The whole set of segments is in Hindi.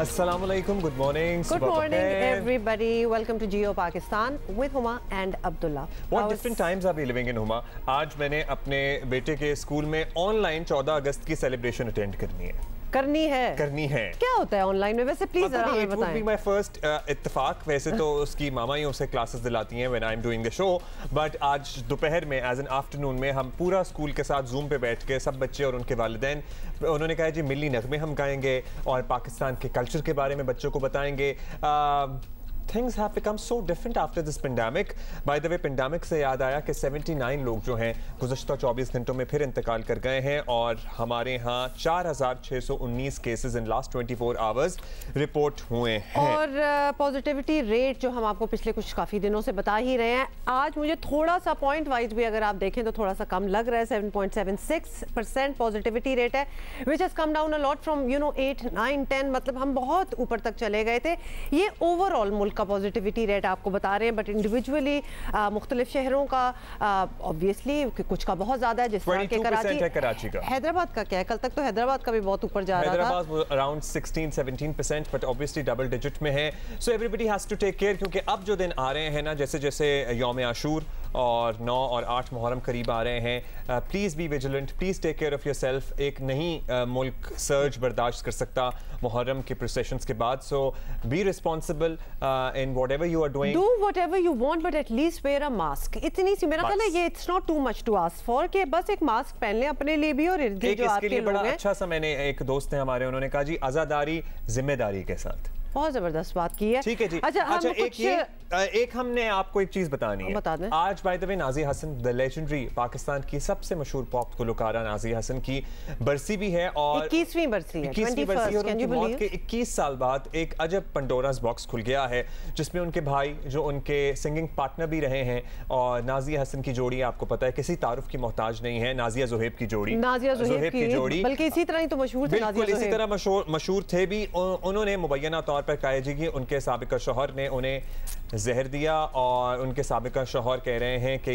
Assalamualaikum, good morning. Good morning, everybody. Welcome to Geo Pakistan with Huma and Abdullah. What different times are we living in, Huma? आज मैंने अपने बेटे के स्कूल में ऑनलाइन 14 अगस्त की सेलिब्रेशन अटेंड करनी है। क्या होता है ऑनलाइन में वैसे, प्लीज जरा हमें बताएं। It would be my first इत्तेफाक। वैसे तो उसकी मामा ही उसे क्लासेस दिलाती हैं when I'm doing the show, but आज दोपहर में एज एन आफ्टरनून में हम पूरा स्कूल के साथ जूम पे बैठ के सब बच्चे और उनके वालिदैन, उन्होंने कहा जी मिली नगमे हम गाएंगे और पाकिस्तान के कल्चर के बारे में बच्चों को बताएंगे। Things have become so different after this pandemic. By the way, pandemic से याद आया कि 79 लोग जो हैं गुज़श्ता 24 घंटों में फिर इंतकाल कर गए हैं और हमारे यहाँ 4,619 cases in last 24 hours report हुए हैं। और पॉजिटिविटी रेट जो हम आपको पिछले कुछ काफ़ी दिनों से बता ही रहे हैं, आज मुझे थोड़ा सा पॉइंट वाइज भी अगर आप देखें तो थोड़ा सा कम लग रहा है। 7.76% पॉजिटिविटी रेट है, which has come down a lot from 8, 9, 10, मतलब हम बहुत ऊपर तक चले गए थे। ये ओवरऑल मुल्क का पॉजिटिविटी रेट आपको बता रहे हैं, बट इंडिविजुअली मुख्तलिफ शहरों का ऑब्वियसली कुछ का बहुत ज्यादा है, जिस तरह के कराची का। हैदराबाद का क्या है? कल तक तो हैदराबाद का भी बहुत ऊपर जा रहा था। Hyderabad around 16-17%, but obviously double digit में है। So everybody has to take care, क्योंकि अब जो दिन आ रहे हैं ना, जैसे जैसे यौम आशूर और 9 और 8 मुहर्रम करीब आ रहे हैं, please be vigilant, please take care of yourself. एक नहीं मुल्क सर्ज बर्दाश्त कर सकता मुहर्रम के प्रोसेशंस के बाद। So be responsible in whatever you are doing, do whatever you want, but at least wear a mask. इतनी सी मेरा ख्याल है ये it's not too much to ask for, कि बस एक मास्क पहन लें अपने लिए भी और इर्द गिर्द जो आपके लोग हैं। बड़ा अच्छा सा मैंने एक दोस्त हैं हमारे, उन्होंने कहा जी आज़ादारी जिम्मेदारी के साथ। बहुत जबरदस्त बात की है। ठीक है जी। अच्छा एक हमने आपको एक चीज बतानी है। बता दें। आज by the way Nazia Hassan, the legendary Pakistan की सबसे मशहूर पॉप गुलकारा नाज़िया हसन की बरसी भी है और 21वीं बरसी है। 21वीं बरसी, और उनकी मौत के 21 साल बाद एक अजब पंडोरास बॉक्स खुल गया है, जिसमें उनके भाई जो उनके सिंगिंग पार्टनर भी रहे हैं और नाज़िया हसन की जोड़ी आपको पता है किसी तारुफ की मोहताज नहीं है। नाज़िया ज़ोहेब की जोड़ी, नाज़िया ज़ोहेब की जोड़ी, बल्कि इसी तरह ही तो मशहूर थे। बिल्कुल इसी तरह मशहूर थे भी। उन्होंने मुबैना तौर पर कहा जी कि उनके साबिका शौहर ने उन्हें जहर दिया और उनके साबिका शौहर कह रहे हैं कि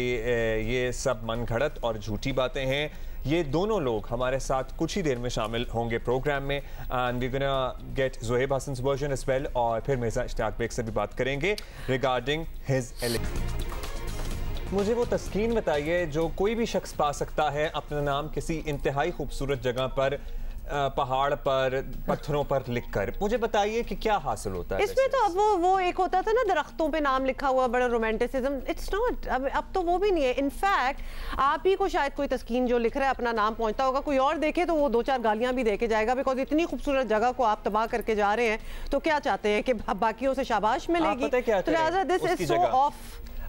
ये सब मन घड़त और झूठी बातें हैं। ये दोनों लोग हमारे साथ कुछ ही देर में शामिल होंगे प्रोग्राम में, and we gonna get Zoheb Hassan's version as well, और फिर मिर्ज़ा इश्तियाक बेग से भी बात करेंगे रिगार्डिंग हिज एलिगेशन। मुझे वो तस्कीन बताइए जो कोई भी शख्स पा सकता है अपना नाम किसी इंतहाई खूबसूरत जगह पर, पहाड़ पर, पत्थरों पर लिखकर। मुझे बताइए कि क्या हासिल होता है इसमें? तो अब वो एक होता था ना दरख्तों पे नाम लिखा हुआ, बड़ा रोमांटिसिज्म। इट्स नॉट, अब तो वो भी नहीं है। इनफैक्ट आप ही को शायद कोई तस्कीन जो लिख रहा है अपना नाम पहुंचता होगा, कोई और देखे तो वो 2-4 गालियां भी दे के जाएगा, बिकॉज इतनी खूबसूरत जगह को आप तबाह करके जा रहे हैं। तो क्या चाहते हैं कि बाकियों से शाबाश मिलेगी? तो लिहाजा दिस इज सो ऑफ।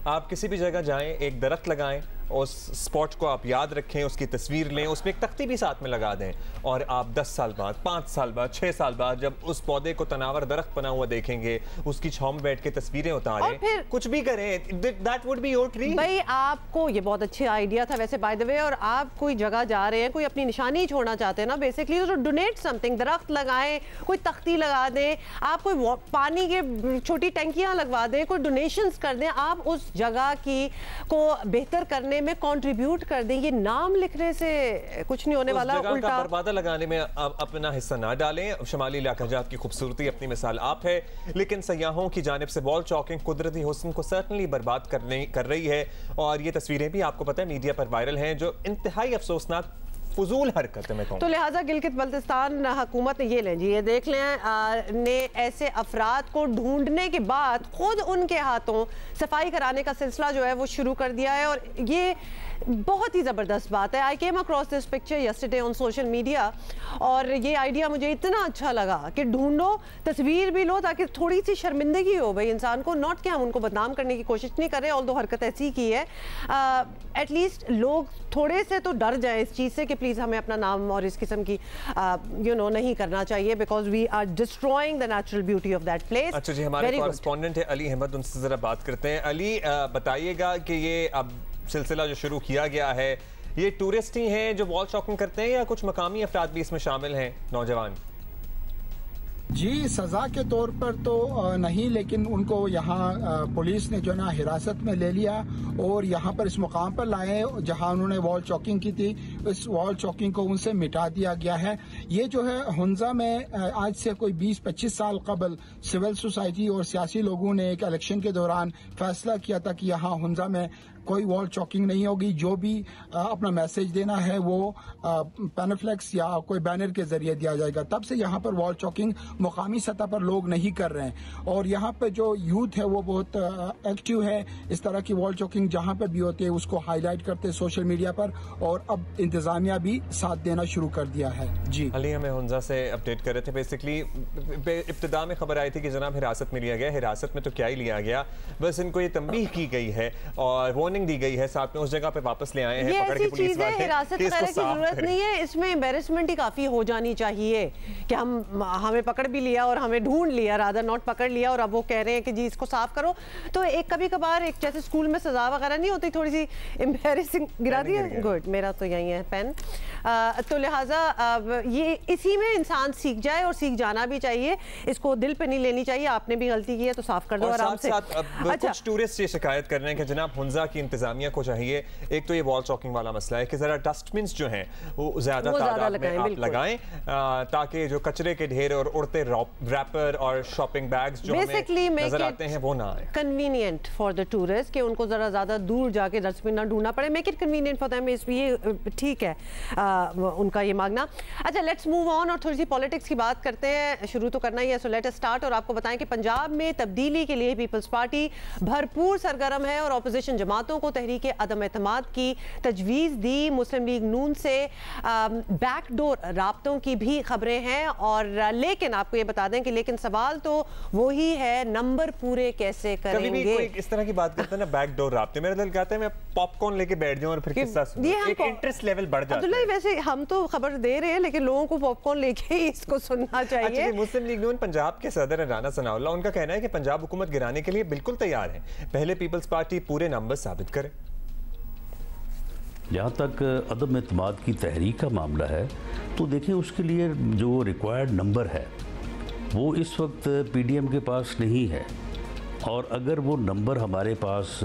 आप किसी भी जगह जाएं, एक दरख्त लगाएं, उस स्पॉट को आप याद रखें, उसकी तस्वीर लें, उसमें एक तख्ती भी साथ में लगा दें, और आप 10 साल बाद, 5 साल बाद, 6 साल बाद जब उस पौधे को तनावर दरख्त बना हुआ देखेंगे, उसकी छांव में बैठ के तस्वीरें उतारें, फिर कुछ भी करें, that would be your tree. भाई आपको ये बहुत अच्छा आइडिया था वैसे बाय द वे, और आप कोई जगह जा रहे हैं, कोई अपनी निशानी छोड़ना चाहते हैं ना बेसिकली, तो डोनेट समथिंग, दरख्त लगाएं, कोई तख्ती लगा दें, आप कोई पानी के छोटी टंकियां लगवा दें, कोई डोनेशंस कर दें, आप उस जगह की को बेहतर करने में कंट्रीब्यूट कर दें। ये नाम लिखने से कुछ नहीं होने वाला, उल्टा बर्बादा लगाने में अपना हिस्सा ना डालें। शमाली इलाका जात की खूबसूरती अपनी मिसाल आप है, लेकिन सयाहों की जानिब से वॉल चॉकिंग कुदरती हुस्न को सर्टनली बर्बाद कर रही है, और ये तस्वीरें भी आपको पता है मीडिया पर वायरल हैं, जो इंतहाई अफसोसनाक फजूल हरकत है। मैं कहूँ तो लिहाजा गिलगित बल्तिस्तान हुकूमत ये लें जी, ये देख लें, ने ऐसे अफराद को ढूंढने के बाद खुद उनके हाथों सफाई कराने का सिलसिला जो है वो शुरू कर दिया है, और ये बहुत ही ज़बरदस्त बात है। I came across this picture yesterday on social media, और ये आइडिया मुझे इतना अच्छा लगा कि ढूंढो, तस्वीर भी लो, ताकि थोड़ी सी शर्मिंदगी हो भाई इंसान को। नॉट कि हम उनको बदनाम करने की कोशिश नहीं कर रहे, ऑल दो हरकत ऐसी की है, एटलीस्ट लोग थोड़े से तो डर जाए इस चीज़ से कि प्लीज़ हमें अपना नाम और इस किस्म की नहीं करना चाहिए, because we are destroying the natural beauty of that place. अच्छा जी, हमारे कॉरेस्पॉन्डेंट है अली अहमद, उनसे ज़रा बात करते हैं। अली, बताइएगा कि ये अब सिलसिला जो शुरू किया गया है, ये टूरिस्ट ही हैं जो वॉल चॉकिंग करते हैं या कुछ मकामी अफराद भी इसमें शामिल हैं, नौजवान? जी, सज़ा के तौर पर तो नहीं, लेकिन उनको यहाँ पुलिस ने जो ना हिरासत में ले लिया और यहाँ पर इस मुकाम पर लाए जहाँ उन्होंने वॉल चॉकिंग की थी। इस वॉल चॉकिंग को उनसे मिटा दिया गया है। ये जो है हुंजा में आज से कोई 20-25 साल कबल सिविल सोसाइटी और सियासी लोगों ने एक इलेक्शन के दौरान फैसला किया था कि यहाँ हुंजा में कोई वॉल चॉकिंग नहीं होगी। जो भी अपना मैसेज देना है वो पैनफ्लेक्स या कोई बैनर के जरिए दिया जाएगा। तब से यहाँ पर वॉल चॉकिंग मुकामी सतह पर लोग नहीं कर रहे हैं और यहाँ पे जो यूथ है वो बहुत एक्टिव है। इस तरह की वॉल चॉकिंग जहाँ पर भी होती है उसको हाईलाइट करते हैं सोशल मीडिया पर और अब इंतजामिया भी साथ देना शुरू कर दिया है। जी अली, हमें हुंजा से अपडेट कर रहे थे। बेसिकली इब्तिदा में खबर आई थी कि जनाब हिरासत में लिया गया। हिरासत में तो क्या ही लिया गया, बस इनको ये तंबीह की गई है और वार्निंग दी गई है, साथ में उस जगह पे वापस ले आए हैं पकड़ के पुलिस वाले। हिरासत वगैरह की जरूरत नहीं है, इसमें एम्बैरेसमेंट ही काफी हो जानी चाहिए कि हमें पकड़ भी लिया और हमें ढूंढ लिया, रादर नॉट पकड़ लिया और अब वो कह रहे हैं कि जी इसको साफ करो। तो एक कभी कभार एक जैसे स्कूल में सजा वगैरह नहीं होती, थोड़ी सी एम्बैरेसिंग गिरा दी है। गुड, मेरा तो यही है पेन। तो लिहाजा ये इसी में इंसान सीख जाए और सीख जाना भी चाहिए, इसको दिल पे नहीं लेनी चाहिए। आपने भी गलती की है तो साफ कर दो आराम से। अच्छा, कुछ टूरिस्ट ये शिकायत कर रहे हैं कि जनाब हुंजा की इंतजामिया को चाहिए, एक तो ये वॉल चॉकिंग वाला मसला है कि जरा डस्टबिन जो हैं वो ज्यादा तादाद में आप लगाएं ताकि जो कचरे के ढेर और उड़ते रैपर और शॉपिंग बैग्स जो हमें नजर आते हैं वो ना आए। कन्वीनियंट फॉर द टूरिस्ट कि उनको जरा ज्यादा दूर जाके डस्टबिन ना ढूंढना पड़े। Make it convenient for them, ये ठीक है उनका ये मांगना। अच्छा, लेट्स मूव ऑन और थोड़ी सी पॉलिटिक्स की बात करते हैं। शुरू तो करना ही है, सो लेट अस स्टार्ट। और आपको बताएं कि पंजाब में तब्दीली के लिए पीपल्स पार्टी भरपूर सरगर्म है और ऑपोजिशन जमातों को तहरीक अदम एतमाद की तजवीज़ दी। मुस्लिम लीग नून से बैकडोर राब्तों की भी खबरें हैं और लेकिन आपको ये बता दें कि लेकिन सवाल तो वही है, नंबर पूरे कैसे करेंगे। कभी भी कोई इस तरह की बात करता है ना, बैकडोर राब्ते, मेरा दिल कहता है मैं पॉपकॉर्न लेके बैठ जाऊं और फिर किस्सा सुनूं, एक इंटरेस्ट लेवल बढ़ जाता है। वैसे हम तो खबर दे रहे हैं लेकिन लोगों को पॉपकॉर्न लेके ही इसको सुनना चाहिए। अच्छा, मुस्लिम लीग नून पंजाब के सदर हैं राना सनाउल्लाह, उनका कहना है कि पंजाब हुकूमत गिराने के लिए बिल्कुल तैयार है, पहले पीपल्स पार्टी पूरे नंबर साबित करे। जहाँ तक अदम एतमाद की तहरीक का मामला है तो देखिए उसके लिए जो रिक्वायर्ड नंबर है वो इस वक्त पीडीएम के पास नहीं है और अगर वो नंबर हमारे पास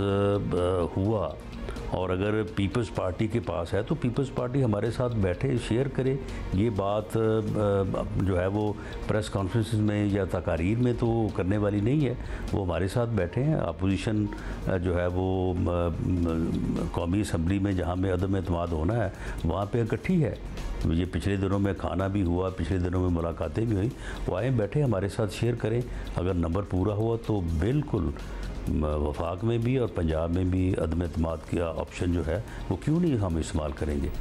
हुआ और अगर पीपल्स पार्टी के पास है तो पीपल्स पार्टी हमारे साथ बैठे शेयर करे। ये बात जो है वो प्रेस कॉन्फ्रेंस में या तकारीर में तो करने वाली नहीं है, वो हमारे साथ बैठे हैं। अपोजिशन जो है वो कौमी असम्बली में जहाँ में अदम एतमाद होना है वहाँ पे इकट्ठी है। ये पिछले दिनों में खाना भी हुआ, पिछले दिनों में मुलाकातें भी हुई, वो आए बैठे हमारे साथ शेयर करें। अगर नंबर पूरा हुआ तो बिल्कुल वफाक में भी और पंजाब में भी अदम एतमाद का ऑप्शन जो है वो क्यों नहीं हम इस्तेमाल करेंगे।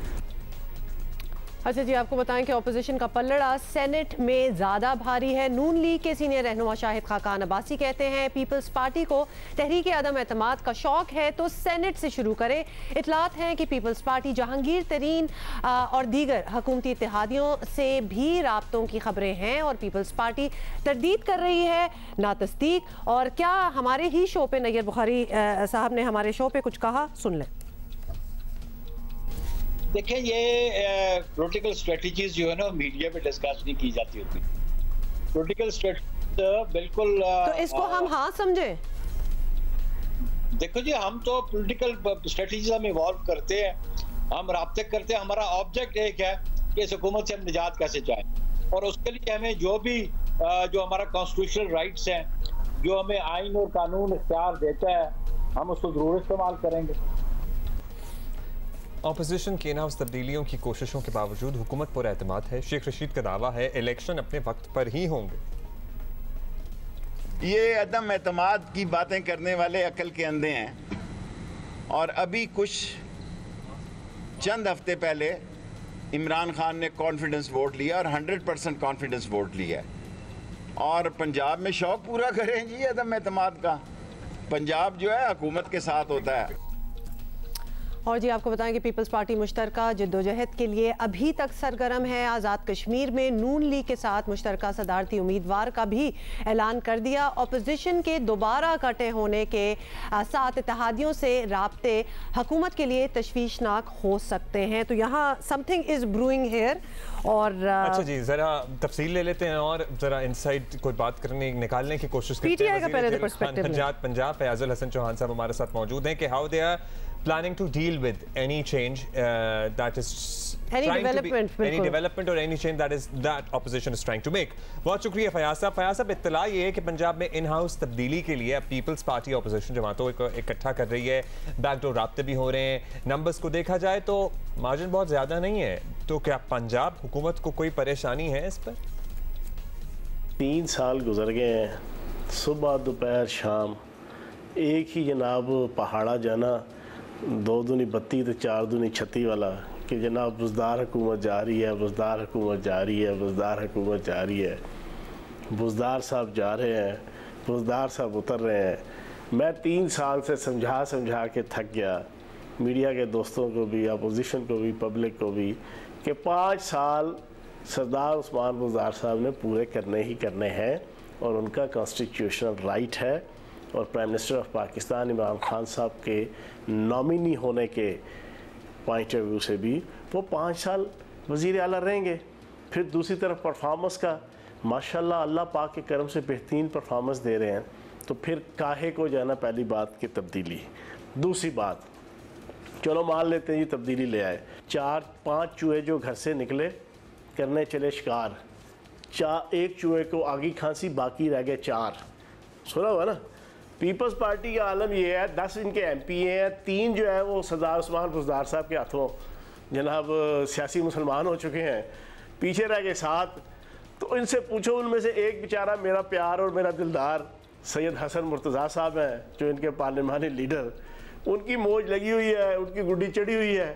अच्छा जी, आपको बताएं कि ऑपोजिशन का पल्लड़ा सेनेट में ज़्यादा भारी है। नून लीग के सीनियर रहनुमा शाहिद खाकान अब्बासी कहते हैं पीपल्स पार्टी को तहरीक अदम एतमाद का शौक है तो सेनेट से शुरू करे। इतलात हैं कि पीपल्स पार्टी जहांगीर तरीन और दीगर हुकूमती इत्तेहादियों से भी राब्तों की खबरें हैं और पीपल्स पार्टी तरदीद कर रही है ना तस्दीक। और क्या हमारे ही शो पे नैयर बुखारी साहब ने हमारे शो पे कुछ कहा, सुन लें। देखें, ये पॉलिटिकल स्ट्रेटजीज जो है ना मीडिया पे डिस्कस नहीं की जाती होती। पॉलिटिकल स्ट्रेटजी बिल्कुल तो इसको हम हाँ समझे। देखो जी, हम तो पॉलिटिकल स्ट्रेटजीज हम इवॉल्व करते हैं, हम राब्ते करते हैं। हमारा ऑब्जेक्ट एक है कि इस हुकूमत से हम निजात कैसे चाहें और उसके लिए हमें जो भी जो हमारा कॉन्स्टिट्यूशनल राइट्स हैं, जो हमें आइन और कानून इख्तियार देता है, हम उसको जरूर इस्तेमाल करेंगे। ऑपोजिशन की इन हाउस तब्दीलियों की कोशिशों के बावजूद हुकूमत पर एतमाद है। शेख रशीद का दावा है इलेक्शन अपने वक्त पर ही होंगे। ये अदम एतमाद की बातें करने वाले अकल के अंधे हैं और अभी कुछ चंद हफ्ते पहले इमरान खान ने कॉन्फिडेंस वोट लिया और 100% कॉन्फिडेंस वोट लिया और पंजाब में शौक पूरा करें जी अदम एतमाद का। पंजाब जो है हुकूमत के साथ होता है। और जी आपको बताएं कि पीपल्स पार्टी मुश्तरका जद्दोजहद के लिए अभी तक सरगर्म है। आज़ाद कश्मीर में नून लीग के साथ मुश्तरका सदारती उम्मीदवार का भी ऐलान कर दिया। अपोजिशन के दोबारा इकट्ठे होने के साथ इत्तेहादियों से राब्ते हुकूमत के लिए तशवीशनाक हो सकते हैं। तो यहाँ समथिंग इज ब्रूइंग हेयर। और अच्छा जी, जरा तफसील ले लेते हैं और जरा इनसाइड कोई बात करने निकालने की कोशिश करते हैं। पीटीआई का पहले तो पर्सपेक्टिव पंजाब फयाजुल हसन चौहान साहब हमारे साथ मौजूद हैं कि how they are planning to deal with any change that is any development or any change that opposition is trying to make. बहुत शुक्रिया फयाज साहब। फयाज साहब, इत्तला ये है कि पंजाब में इन हाउस तब्दीली के लिए पीपल्स पार्टी अपोजिशन जमातों को इकट्ठा कर रही है, बैकडोर राब्ते भी हो रहे हैं। नंबर्स को देखा जाए तो मार्जिन बहुत ज़्यादा नहीं है, तो क्या पंजाब हुकूमत को कोई परेशानी है इस पर? 3 साल गुजर गए हैं, सुबह दोपहर शाम एक ही जनाब पहाड़ा जाना 2 दूनी 32 तो 4 दूनी 36 वाला कि जनाब बुज़दार हुकूमत जा रही है, बुज़दार हुकूमत जा रही है, बुज़दार हुकूमत जा रही है। बुज़दार साहब जा रहे हैं, बुज़दार साहब उतर रहे हैं। मैं 3 साल से समझा के थक गया, मीडिया के दोस्तों को भी, अपोजिशन को भी, पब्लिक को भी, कि 5 साल सरदार उस्मान बुज़दार साहब ने पूरे करने ही करने हैं और उनका कॉन्स्टिट्यूशनल राइट है। और prime minister of Pakistan Imran Khan साहब के नॉमिनी होने के पॉइंट ऑफ व्यू से भी वो 5 साल वज़ीर आला रहेंगे। फिर दूसरी तरफ परफॉर्मेंस का माशाल्लाह अल्लाह पाक के करम से बेहतरीन परफॉर्मेंस दे रहे हैं, तो फिर काहे को जाना पहली बात की तब्दीली। दूसरी बात, चलो मान लेते हैं ये तब्दीली ले आए, 4-5 चूहे जो घर से निकले करने चले शिकार, 1 चूहे को आगी खांसी, बाकी रह गए 4। सुना हुआ ना? पीपल्स पार्टी का आलम ये है, 10 इनके MP हैं, 3 जो है वो सरदार उस्मान बुज़दार साहब के हाथों जनाब सियासी मुसलमान हो चुके हैं, पीछे रह गए 7। तो इनसे पूछो, उनमें से एक बेचारा मेरा प्यार और मेरा दिलदार सैयद हसन मुर्तज़ा साहब हैं, जो इनके पार्लिमानी लीडर, उनकी मौज लगी हुई है, उनकी गुड्डी चढ़ी हुई है।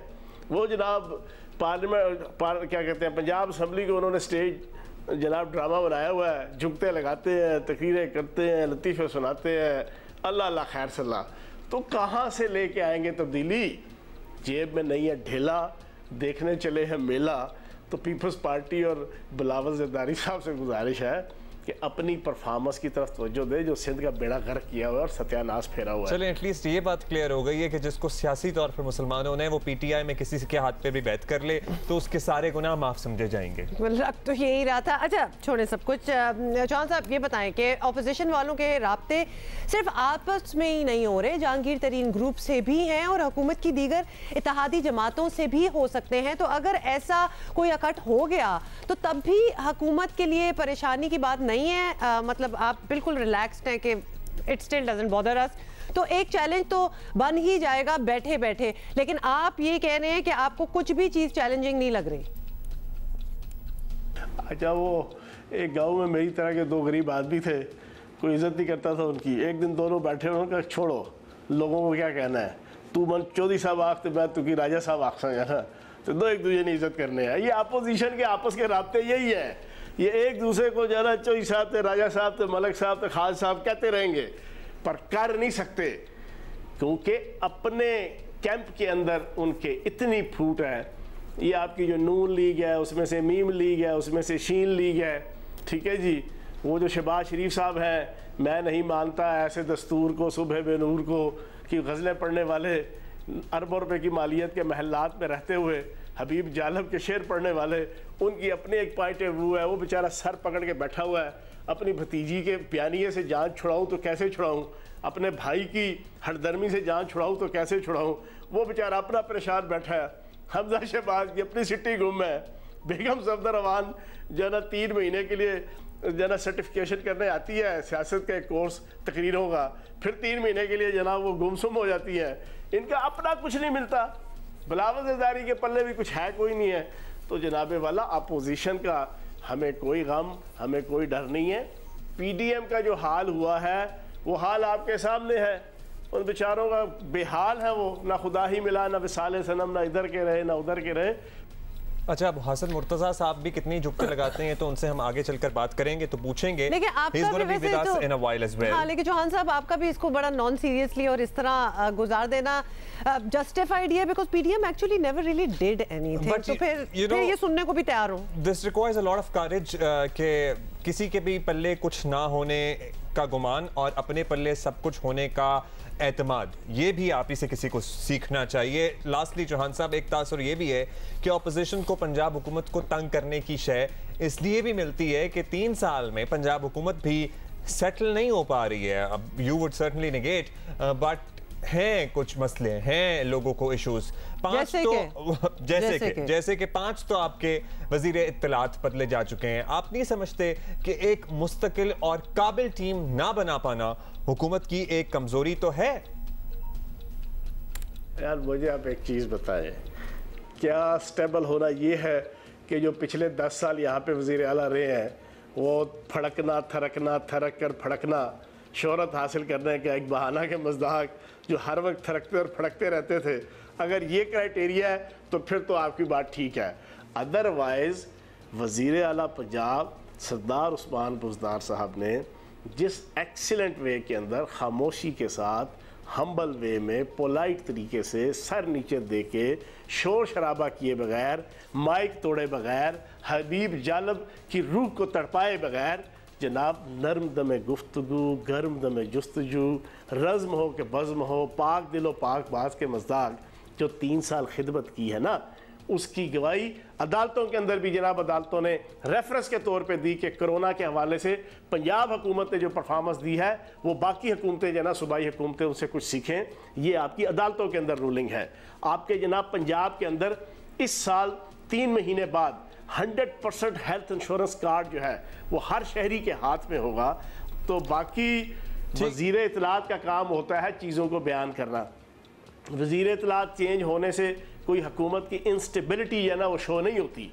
वो जनाब क्या कहते हैं, पंजाब असम्बली को उन्होंने स्टेज जनाब ड्रामा बनाया हुआ है, झुकते लगाते हैं, तकरीरें करते हैं, लतीफ़े सुनाते हैं, अल्लाह अल्लाह खैर सल्ला। तो कहाँ से लेके आएंगे तब्दीली? जेब में नहीं है ढेला, देखने चले हैं मेला। तो पीपल्स पार्टी और बिलावल ज़रदारी साहब से गुजारिश है कि अपनी परफॉर्मेंस की तरफ तवज्जो दे, जो सिंध का बेड़ा गर्क किया हुआ है और सत्यानाश फेरा हुआ है। चलें, एटलीस्ट ये बात क्लियर हो गई है कि जिसको सियासी तौर पर मुसलमानों ने वो PTI में किसी के हाथ पे भी बैत कर ले तो उसके सारे गुनाह माफ समझे जाएंगे। लग तो यही रहा था। अच्छा छोड़े सब कुछ, चौहान साहब ये बताएं कि अपोजिशन वालों के राब्ते सिर्फ आपस में ही नहीं हो रहे, जहांगीर तरीन ग्रुप से भी हैं और हुकूमत की दीगर इत्तेहादी जमातों से भी हो सकते हैं। तो अगर ऐसा कोई इकट्ठ हो गया तो तब भी हुकूमत के लिए परेशानी की बात नहीं है? मतलब आप बिल्कुल रिलैक्स्ड हैं कि इट स्टिल डजंट बॉदर अस? तो एक चैलेंज तो बन ही जाएगा बैठे बैठे, लेकिन आप ये कह रहे हैं कि आपको कुछ भी चीज चैलेंजिंग नहीं लग रही। अच्छा, वो एक गांव में मेरी तरह के 2 गरीब आदमी थे, कोई इज्जत नहीं करता था उनकी। एक दिन दोनों बैठे, उन्होंने कहा छोड़ो, लोगों को क्या कहना है, तू मन चौधरी साहब आखते मैं तू की राजा साहब आख संग है, तो 2 एक दूसरे ने इज्जत करने हैं। ये अपोजिशन के आपस के राब्ते यही है, ये एक दूसरे को जरा चौधरी साहब थे, राजा साहब थे, मलक साहब थे, खान साहब कहते रहेंगे, पर कर नहीं सकते, क्योंकि अपने कैंप के अंदर उनके इतनी फूट है। ये आपकी जो नून लीग है, उसमें से मीम लीग है, उसमें से शीन लीग है, ठीक है जी। वो जो शहबाज शरीफ साहब हैं, मैं नहीं मानता ऐसे दस्तूर को, सुबह बेनूर को, कि गज़लें पढ़ने वाले, अरबों रुपए की मालियत के महलात में रहते हुए हबीब जालम के शेर पढ़ने वाले, उनकी अपने एक पॉइंट ऑफ व्यू है। वो बेचारा सर पकड़ के बैठा हुआ है, अपनी भतीजी के पियानिए से जान छुड़ाऊँ तो कैसे छुड़ाऊँ, अपने भाई की हरदर्मी से जान छुड़ाऊँ तो कैसे छुड़ाऊँ। वो बेचारा अपना परेशान बैठा है। हमजा शहबाज की अपनी सिटी गुम है। बेगम सफदर अवान जो है ना 3 महीने के लिए जो है ना सर्टिफिकेशन करने आती है, सियासत का एक कोर्स तकरीरों का, फिर 3 महीने के लिए जनाब वो गुमसुम हो जाती है। इनका अपना कुछ नहीं मिलता, बिलावल ज़रदारी के पल्ले भी कुछ है कोई नहीं है। तो जनाबे वाला अपोजिशन का हमें कोई गम, हमें कोई डर नहीं है। PDM का जो हाल हुआ है वो हाल आपके सामने है। उन बेचारों का बेहाल है वो, ना खुदा ही मिला, ना विसाले सनम, ना इधर के रहे ना उधर के रहे। अच्छा, अब हसन मुर्तजा साहब भी कितनी जुगते लगाते हैं, तो उनसे हम आगे चलकर बात करेंगे, तो पूछेंगे। लेकिन आपका भी वैसे तो हाँ, लेकिन चौहान साहब आपका भी इसको बड़ा नॉन सीरियसली और इस तरह गुजार देना जस्टिफाइड है, because PDM actually never really did anything. तो फिर ये सुनने को भी तैयार हूं। This requires a lot of courage के किसी के भी पल्ले कुछ ना होने का गुमान और अपने पल्ले सब कुछ होने का एतमाद, ये भी आप ही से किसी को सीखना चाहिए। लास्टली चौहान साहब, एक तासुर ये भी है कि ऑपोजिशन को पंजाब हुकूमत को तंग करने की शय इसलिए भी मिलती है कि 3 साल में पंजाब हुकूमत भी सेटल नहीं हो पा रही है। अब you would certainly negate, but हैं कुछ मसले हैं, लोगों को इश्यूज। जैसे कि 5 तो आपके वजीर इत्तलात बदले जा चुके हैं। आप नहीं समझते कि एक मुस्तकिल और काबिल टीम ना बना पाना हुकूमत की एक कमजोरी तो है? यार मुझे आप एक चीज़ बताएं, क्या स्टेबल होना ये है कि जो पिछले 10 साल यहाँ पे वजीर आला रहे हैं वो फड़कना थरकना थरक कर फड़कना, शोहरत हासिल करने का एक बहाना के मज़दाक, जो हर वक्त थरकते और फड़कते रहते थे, अगर ये क्राइटेरिया है तो फिर तो आपकी बात ठीक है। अदरवाइज़ वज़ीर आला पंजाब सरदार उस्मान बुज़दार साहब ने जिस एक्सीलेंट वे के अंदर खामोशी के साथ, हम्बल वे में, पोलाइट तरीके से, सर नीचे दे के, शोर शराबा किए बगैर, माइक तोड़े बगैर, हबीब जालब की रूह को तड़पाए बगैर, जनाब नर्म दमे गुफ्तगू, गर्म दमे जुस्तजू, रज़्म हो के बज़्म हो, पाक दिलो पाक बाज के मज़दाक जो 3 साल खिदमत की है ना, उसकी गवाही अदालतों के अंदर भी जनाब अदालतों ने रेफरेंस के तौर पे दी कि कोरोना के हवाले से पंजाब हुकूमत ने जो परफॉर्मेंस दी है वो बाकी हुकूमतें जना सूबाई हुकूमतें उनसे कुछ सीखें। ये आपकी अदालतों के अंदर रूलिंग है। आपके जनाब पंजाब के अंदर इस साल 3 महीने बाद 100% हेल्थ इंश्योरेंस कार्ड जो है वो हर शहरी के हाथ में होगा। तो बाकी वज़ीर इत्तलात का काम होता है चीज़ों को बयान करना। वज़ीर इत्तलात चेंज होने से कोई हुकूमत की इंस्टेबिलिटी या ना वो शो नहीं होती।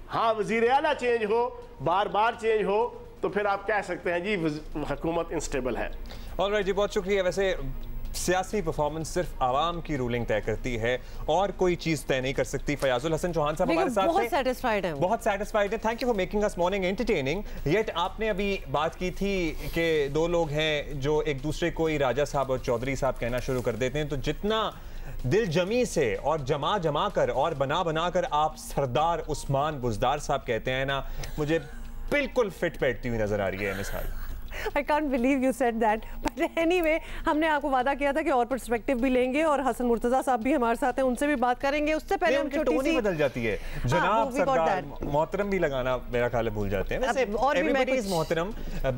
हाँ, वज़ीर आला चेंज हो, बार बार चेंज हो, तो फिर आप कह सकते हैं जी हुकूमत इंस्टेबल है। ऑलराइट जी, बहुत शुक्रिया। वैसे सियासी परफॉर्मेंस सिर्फ आवाम की रूलिंग तय करती है और कोई चीज तय नहीं कर सकती। फयाजुल हसन चौहान साहब हमारे साथ बहुत सैटिस्फाइड हैं, बहुत सैटिस्फाइड है। Thank you for making us morning entertaining. Yet आपने अभी बात की थी कि 2 लोग हैं जो एक दूसरे को ही राजा साहब और चौधरी साहब कहना शुरू कर देते हैं, तो जितना दिल जमी से और जमा कर और बना कर आप सरदार उस्मान बुज़दार साहब कहते हैं ना, मुझे बिल्कुल फिट बैठती हुई नजर आ रही है मिसाल। I can't believe you said that. But anyway, हमने आपको वादा किया था कि और पर्सपेक्टिव भी लेंगे और हसन मुर्तजा साहब भी हमारे साथ हैं, उनसे भी बात करेंगे। उससे पहले हम छोटी सी बदल जाती है, जनाब सरदार मोहतरम भी लगाना मेरा ख्याल है भूल जाते हैं। वैसे एवरीबॉडी इज मोहतरम,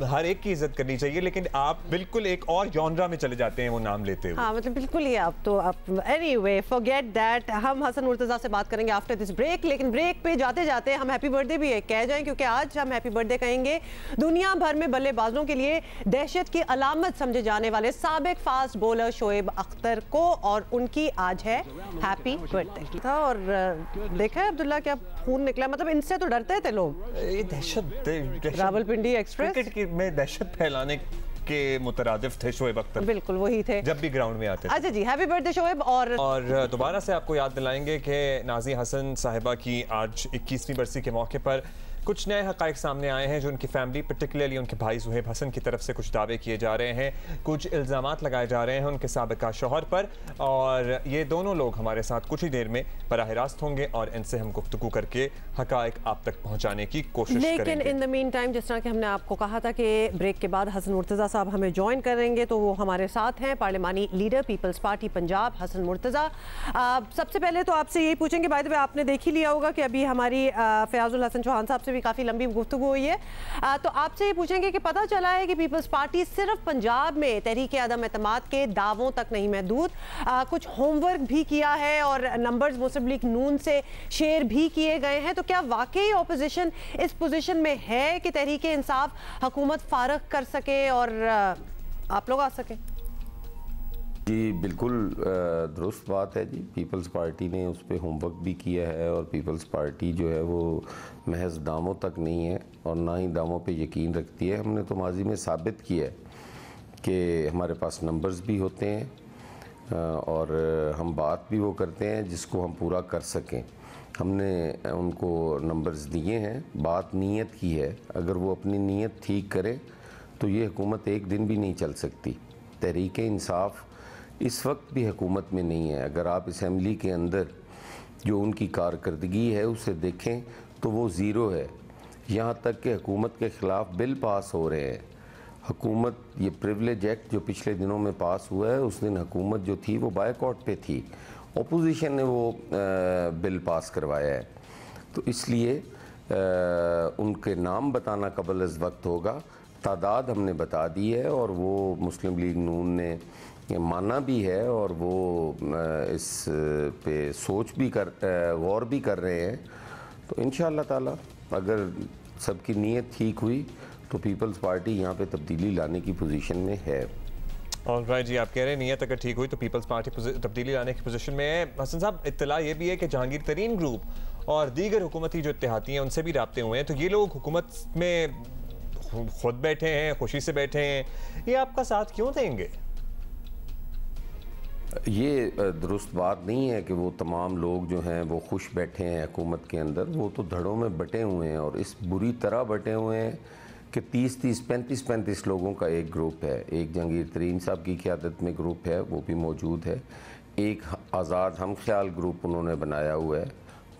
हर एक की इज्जत करनी चाहिए, लेकिन आप बिल्कुल एक और जॉनरा में चले जाते हैं वो नाम लेते हुए। हाँ, मतलब बिल्कुल ही आप तो एनीवे फॉरगेट दैट। हम हसन मुर्तजा से बात करेंगे आफ्टर दिस ब्रेक, लेकिन ब्रेक पे जाते जाते हम हैप्पी बर्थडे भी कह जाएं, क्योंकि आज हम हैप्पी बर्थडे कहेंगे दुनिया भर में बल्लेबाजों के लिए दहशत की अलामत समझे जाने वाले साबिक फास्ट बॉलर शोएब अख्तर को, और उनकी आज है हैप्पी बर्थडे था। और देखा है अब्दुल्ला क्या खून निकला, मतलब इनसे तो डरते थे लोग। ये दहशत रावलपिंडी एक्सप्रेस क्रिकेट में दहशत फैलाने के मुतरादिफ थे शोएब अख्तर, बिल्कुल वही थे जब भी ग्राउंड में आते थे। अच्छा जी, हैप्पी बर्थडे शोएब। और दोबारा से आपको याद दिलाएंगे कि नाज़ी हसन साहिबा की आज 21वीं बरसी के मौके पर कुछ नए हक़ाइक़ सामने आए हैं जो उनकी फैमिली, पर्टिकुलरली उनके भाई ज़ुहैब हसन की तरफ से कुछ दावे किए जा रहे हैं, कुछ इल्ज़ामात लगाए जा रहे हैं उनके साबिका शौहर पर, और ये दोनों लोग हमारे साथ कुछ ही देर में बराह रास्त होंगे और इनसे हम गुफ्तगू करके हक़ाइक़ आप तक पहुँचाने की कोशिश करेंगे। लेकिन इन द मीन टाइम, जिस तरह कि हमने आपको कहा था कि ब्रेक के बाद हसन मुर्तज़ा साहब हमें ज्वाइन करेंगे, तो वो हमारे साथ हैं पार्लिमानी leader people's party Punjab Hasan Murtaza. सबसे पहले तो आपसे यही पूछेंगे, बाय द वे आपने देख ही लिया होगा कि अभी हमारी फयाजुल हसन चौहान साहब से भी काफ़ी लंबी गुफ्तगू हुई है, तो आपसे ये पूछेंगे कि पता चला है कि पीपल्स पार्टी सिर्फ पंजाब में तहरीक अदम एतमाद के दावों तक नहीं महदूद, कुछ होमवर्क भी किया है और नंबर्स मुस्लिम लीग नून से शेयर भी किए गए हैं। तो क्या वाकई ऑपोजिशन इस पोजीशन में है कि तहरीक इंसाफ हुकूमत फारग कर सके और आप लोग आ सके? जी बिल्कुल दुरुस्त बात है जी। पीपल्स पार्टी ने उस पर होमवर्क भी किया है और पीपल्स पार्टी जो है वो महज दामों तक नहीं है और ना ही दामों पे यकीन रखती है। हमने तो माजी में साबित किया है कि हमारे पास नंबर्स भी होते हैं और हम बात भी वो करते हैं जिसको हम पूरा कर सकें। हमने उनको नंबर्स दिए हैं, बात नीयत की है। अगर वो अपनी नीयत ठीक करें तो ये हुकूमत एक दिन भी नहीं चल सकती। तहरीक इंसाफ इस वक्त भी हुकूमत में नहीं है। अगर आप असम्बली के अंदर जो उनकी कारकर्दगी है उसे देखें तो वो ज़ीरो है। यहाँ तक कि हुकूमत के ख़िलाफ़ बिल पास हो रहे हैं। हुकूमत ये प्रिविलेज एक्ट जो पिछले दिनों में पास हुआ है, उस दिन हुकूमत जो थी वो बायकॉट पे थी, अपोजिशन ने वो बिल पास करवाया है। तो इसलिए उनके नाम बताना कबल अज़ वक्त होगा। तादाद हमने बता दी है और वो मुस्लिम लीग नून ने माना भी है और वो इस पे सोच भी गौर भी कर रहे हैं। तो इंशाअल्लाह ताला अगर सबकी नीयत ठीक हुई तो पीपल्स पार्टी यहाँ पे तब्दीली लाने की पोजीशन में है। ऑलराइट जी, आप कह रहे हैं नीयत अगर ठीक हुई तो पीपल्स पार्टी तब्दीली लाने की पोजीशन में है। हसन साहब, इत्तला ये भी है कि जहांगीर तरीन ग्रुप और दीगर हुकूमती जो इत्तेहादी हैं उनसे भी राब्ते हुए हैं, तो ये लोग हुकूमत में खुद बैठे हैं, खुशी से बैठे हैं, ये आपका साथ क्यों देंगे? ये दुरुस्त बात नहीं है कि वो तमाम लोग जो हैं वो खुश बैठे हैं हुकूमत के अंदर। वो तो धड़ों में बटे हुए हैं और इस बुरी तरह बटे हुए हैं कि 30-30, 35-35 लोगों का एक ग्रुप है। एक जहांगीर तरीन साहब की क़यादत में ग्रुप है, वो भी मौजूद है। एक आज़ाद हम ख्याल ग्रुप उन्होंने बनाया हुआ है,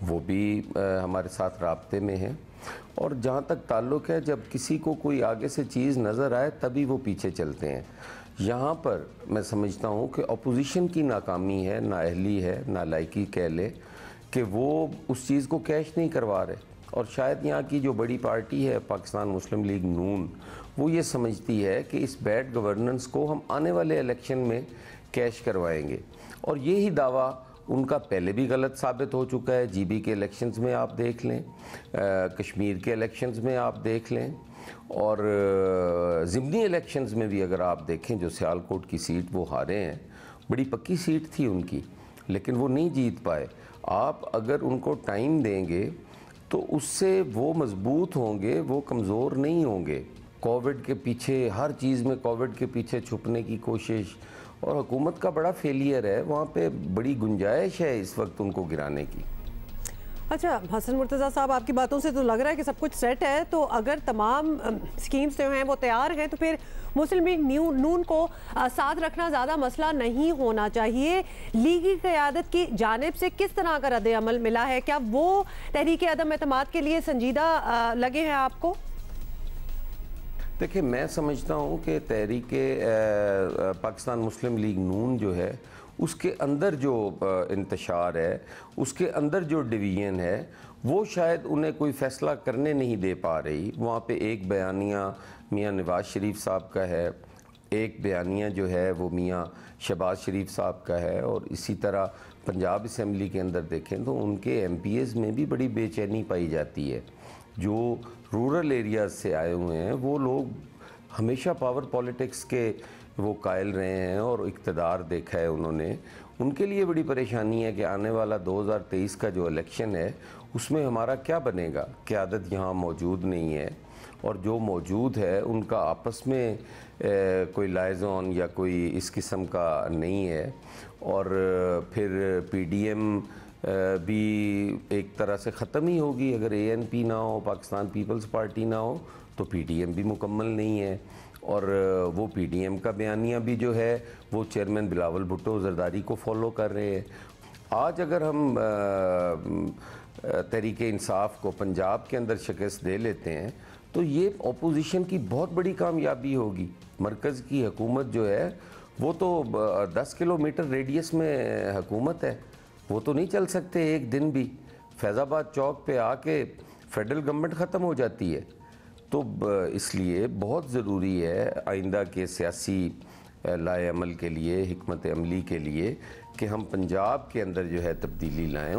वो भी हमारे साथ राब्ते में है। और जहाँ तक ताल्लुक़ है, जब किसी को कोई आगे से चीज़ नज़र आए तभी वो पीछे चलते हैं। यहाँ पर मैं समझता हूँ कि अपोजिशन की नाकामी है, नाअहली है, नालायकी कह ले कि वो उस चीज़ को कैश नहीं करवा रहे। और शायद यहाँ की जो बड़ी पार्टी है पाकिस्तान मुस्लिम लीग नून, वो ये समझती है कि इस बैड गवर्नेंस को हम आने वाले इलेक्शन में कैश करवाएंगे। और यही दावा उनका पहले भी गलत साबित हो चुका है। GB के इलेक्शंस में आप देख लें, कश्मीर के इलेक्शंस में आप देख लें, और ज़िमनी इलेक्शंस में भी अगर आप देखें, जो सियालकोट की सीट वो हारे हैं, बड़ी पक्की सीट थी उनकी, लेकिन वो नहीं जीत पाए। आप अगर उनको टाइम देंगे तो उससे वो मजबूत होंगे, वो कमज़ोर नहीं होंगे। कोविड के पीछे, हर चीज़ में कोविड के पीछे छुपने की कोशिश, और हुकूमत का बड़ा फेलियर है। वहाँ पे बड़ी गुंजाइश है इस वक्त उनको गिराने की। अच्छा हसन मुर्तज़ा साहब, आपकी बातों से तो लग रहा है कि सब कुछ सेट है। तो अगर तमाम स्कीम्स जो हैं वो तैयार हैं तो फिर मुस्लिम लीग नून को साथ रखना ज़्यादा मसला नहीं होना चाहिए। लीगी क़यादत की जानिब से किस तरह का रद्द अमल मिला है? क्या वो तहरीक अदम एतमाद के लिए संजीदा लगे हैं आपको? देखिए, मैं समझता हूँ कि तहरीक पाकिस्तान मुस्लिम लीग नून जो है, उसके अंदर जो इंतशार है, उसके अंदर जो डिवीज़न है, वो शायद उन्हें कोई फ़ैसला करने नहीं दे पा रही। वहाँ पे एक बयानिया मियाँ नवाज़ शरीफ साहब का है, एक बयानिया जो है वो मियाँ शहबाज शरीफ साहब का है, और इसी तरह पंजाब असम्बली के अंदर देखें तो उनके MPs में भी बड़ी बेचैनी पाई जाती है। जो रूरल एरियाज़ से आए हुए हैं वो लोग हमेशा पावर पॉलिटिक्स के वो कायल रहे हैं और इक़्तिदार देखा है उन्होंने। उनके लिए बड़ी परेशानी है कि आने वाला 2023 का जो इलेक्शन है उसमें हमारा क्या बनेगा। क़यादत यहाँ मौजूद नहीं है, और जो मौजूद है उनका आपस में कोई लाइज़ॉन या कोई इस किस्म का नहीं है। और फिर PDM भी एक तरह से ख़त्म ही होगी। अगर ANP ना हो, पाकिस्तान पीपल्स पार्टी ना हो, तो PDM भी मुकम्मल नहीं है। और वो PDM का बयानिया भी जो है वो चेयरमैन बिलावल भुट्टो ज़रदारी को फॉलो कर रहे हैं। आज अगर हम तहरीक इंसाफ को पंजाब के अंदर शिकस्त दे लेते हैं तो ये अपोजिशन की बहुत बड़ी कामयाबी होगी। मरकज़ की हुकूमत जो है वो तो 10 किलोमीटर रेडियस में हुकूमत है, वो तो नहीं चल सकते एक दिन भी। फैज़ाबाद चौक पे आके फेडरल गवर्नमेंट ख़त्म हो जाती है। तो इसलिए बहुत ज़रूरी है आइंदा के सियासी लाए अमल के लिए, हिकमत अमली के लिए, कि हम पंजाब के अंदर जो है तब्दीली लाएँ।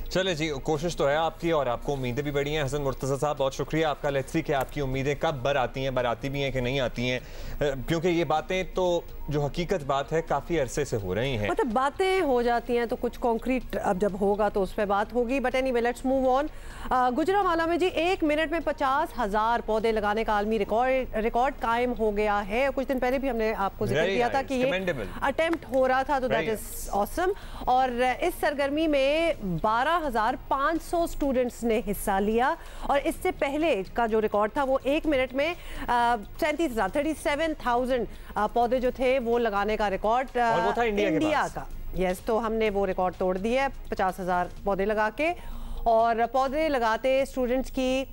चले जी, कोशिश तो है आपकी और आपको उम्मीदें भी बड़ी हैं। हसन मुर्तज़ा साहब, बहुत शुक्रिया आपका। लेट्स सी कि आपकी उम्मीदें कब बराती हैं, बराती भी हैं कि नहीं आती हैं, क्योंकि ये बातें तो जो हकीकत बात है काफ़ी अरसे से हो रही हैं। मतलब बातें हो जाती हैं तो कुछ कॉन्क्रीट अब जब होगा तो उस पर बात होगी। But anyway, let's move on. Gujranwala में जी 1 मिनट में 50,000 पौधे लगाने का आलमी रिकॉर्ड कायम हो गया है। कुछ दिन पहले भी हमने आपको जिक्र किया था कि ये अटेम्प्ट हो रहा था, तो दैट इज ऑसम। और इस सरगर्मी में 12 15,500 स्टूडेंट्स ने हिस्सा लिया और इससे पहले का जो रिकॉर्ड था वो 1 मिनट में 37,000 पौधे जो थे वो लगाने का रिकॉर्ड और वो था इंडिया का। यस, तो हमने वो रिकॉर्ड तोड़ दिया है 50,000 पौधे लगा के। और पौधे लगाते स्टूडेंट्स की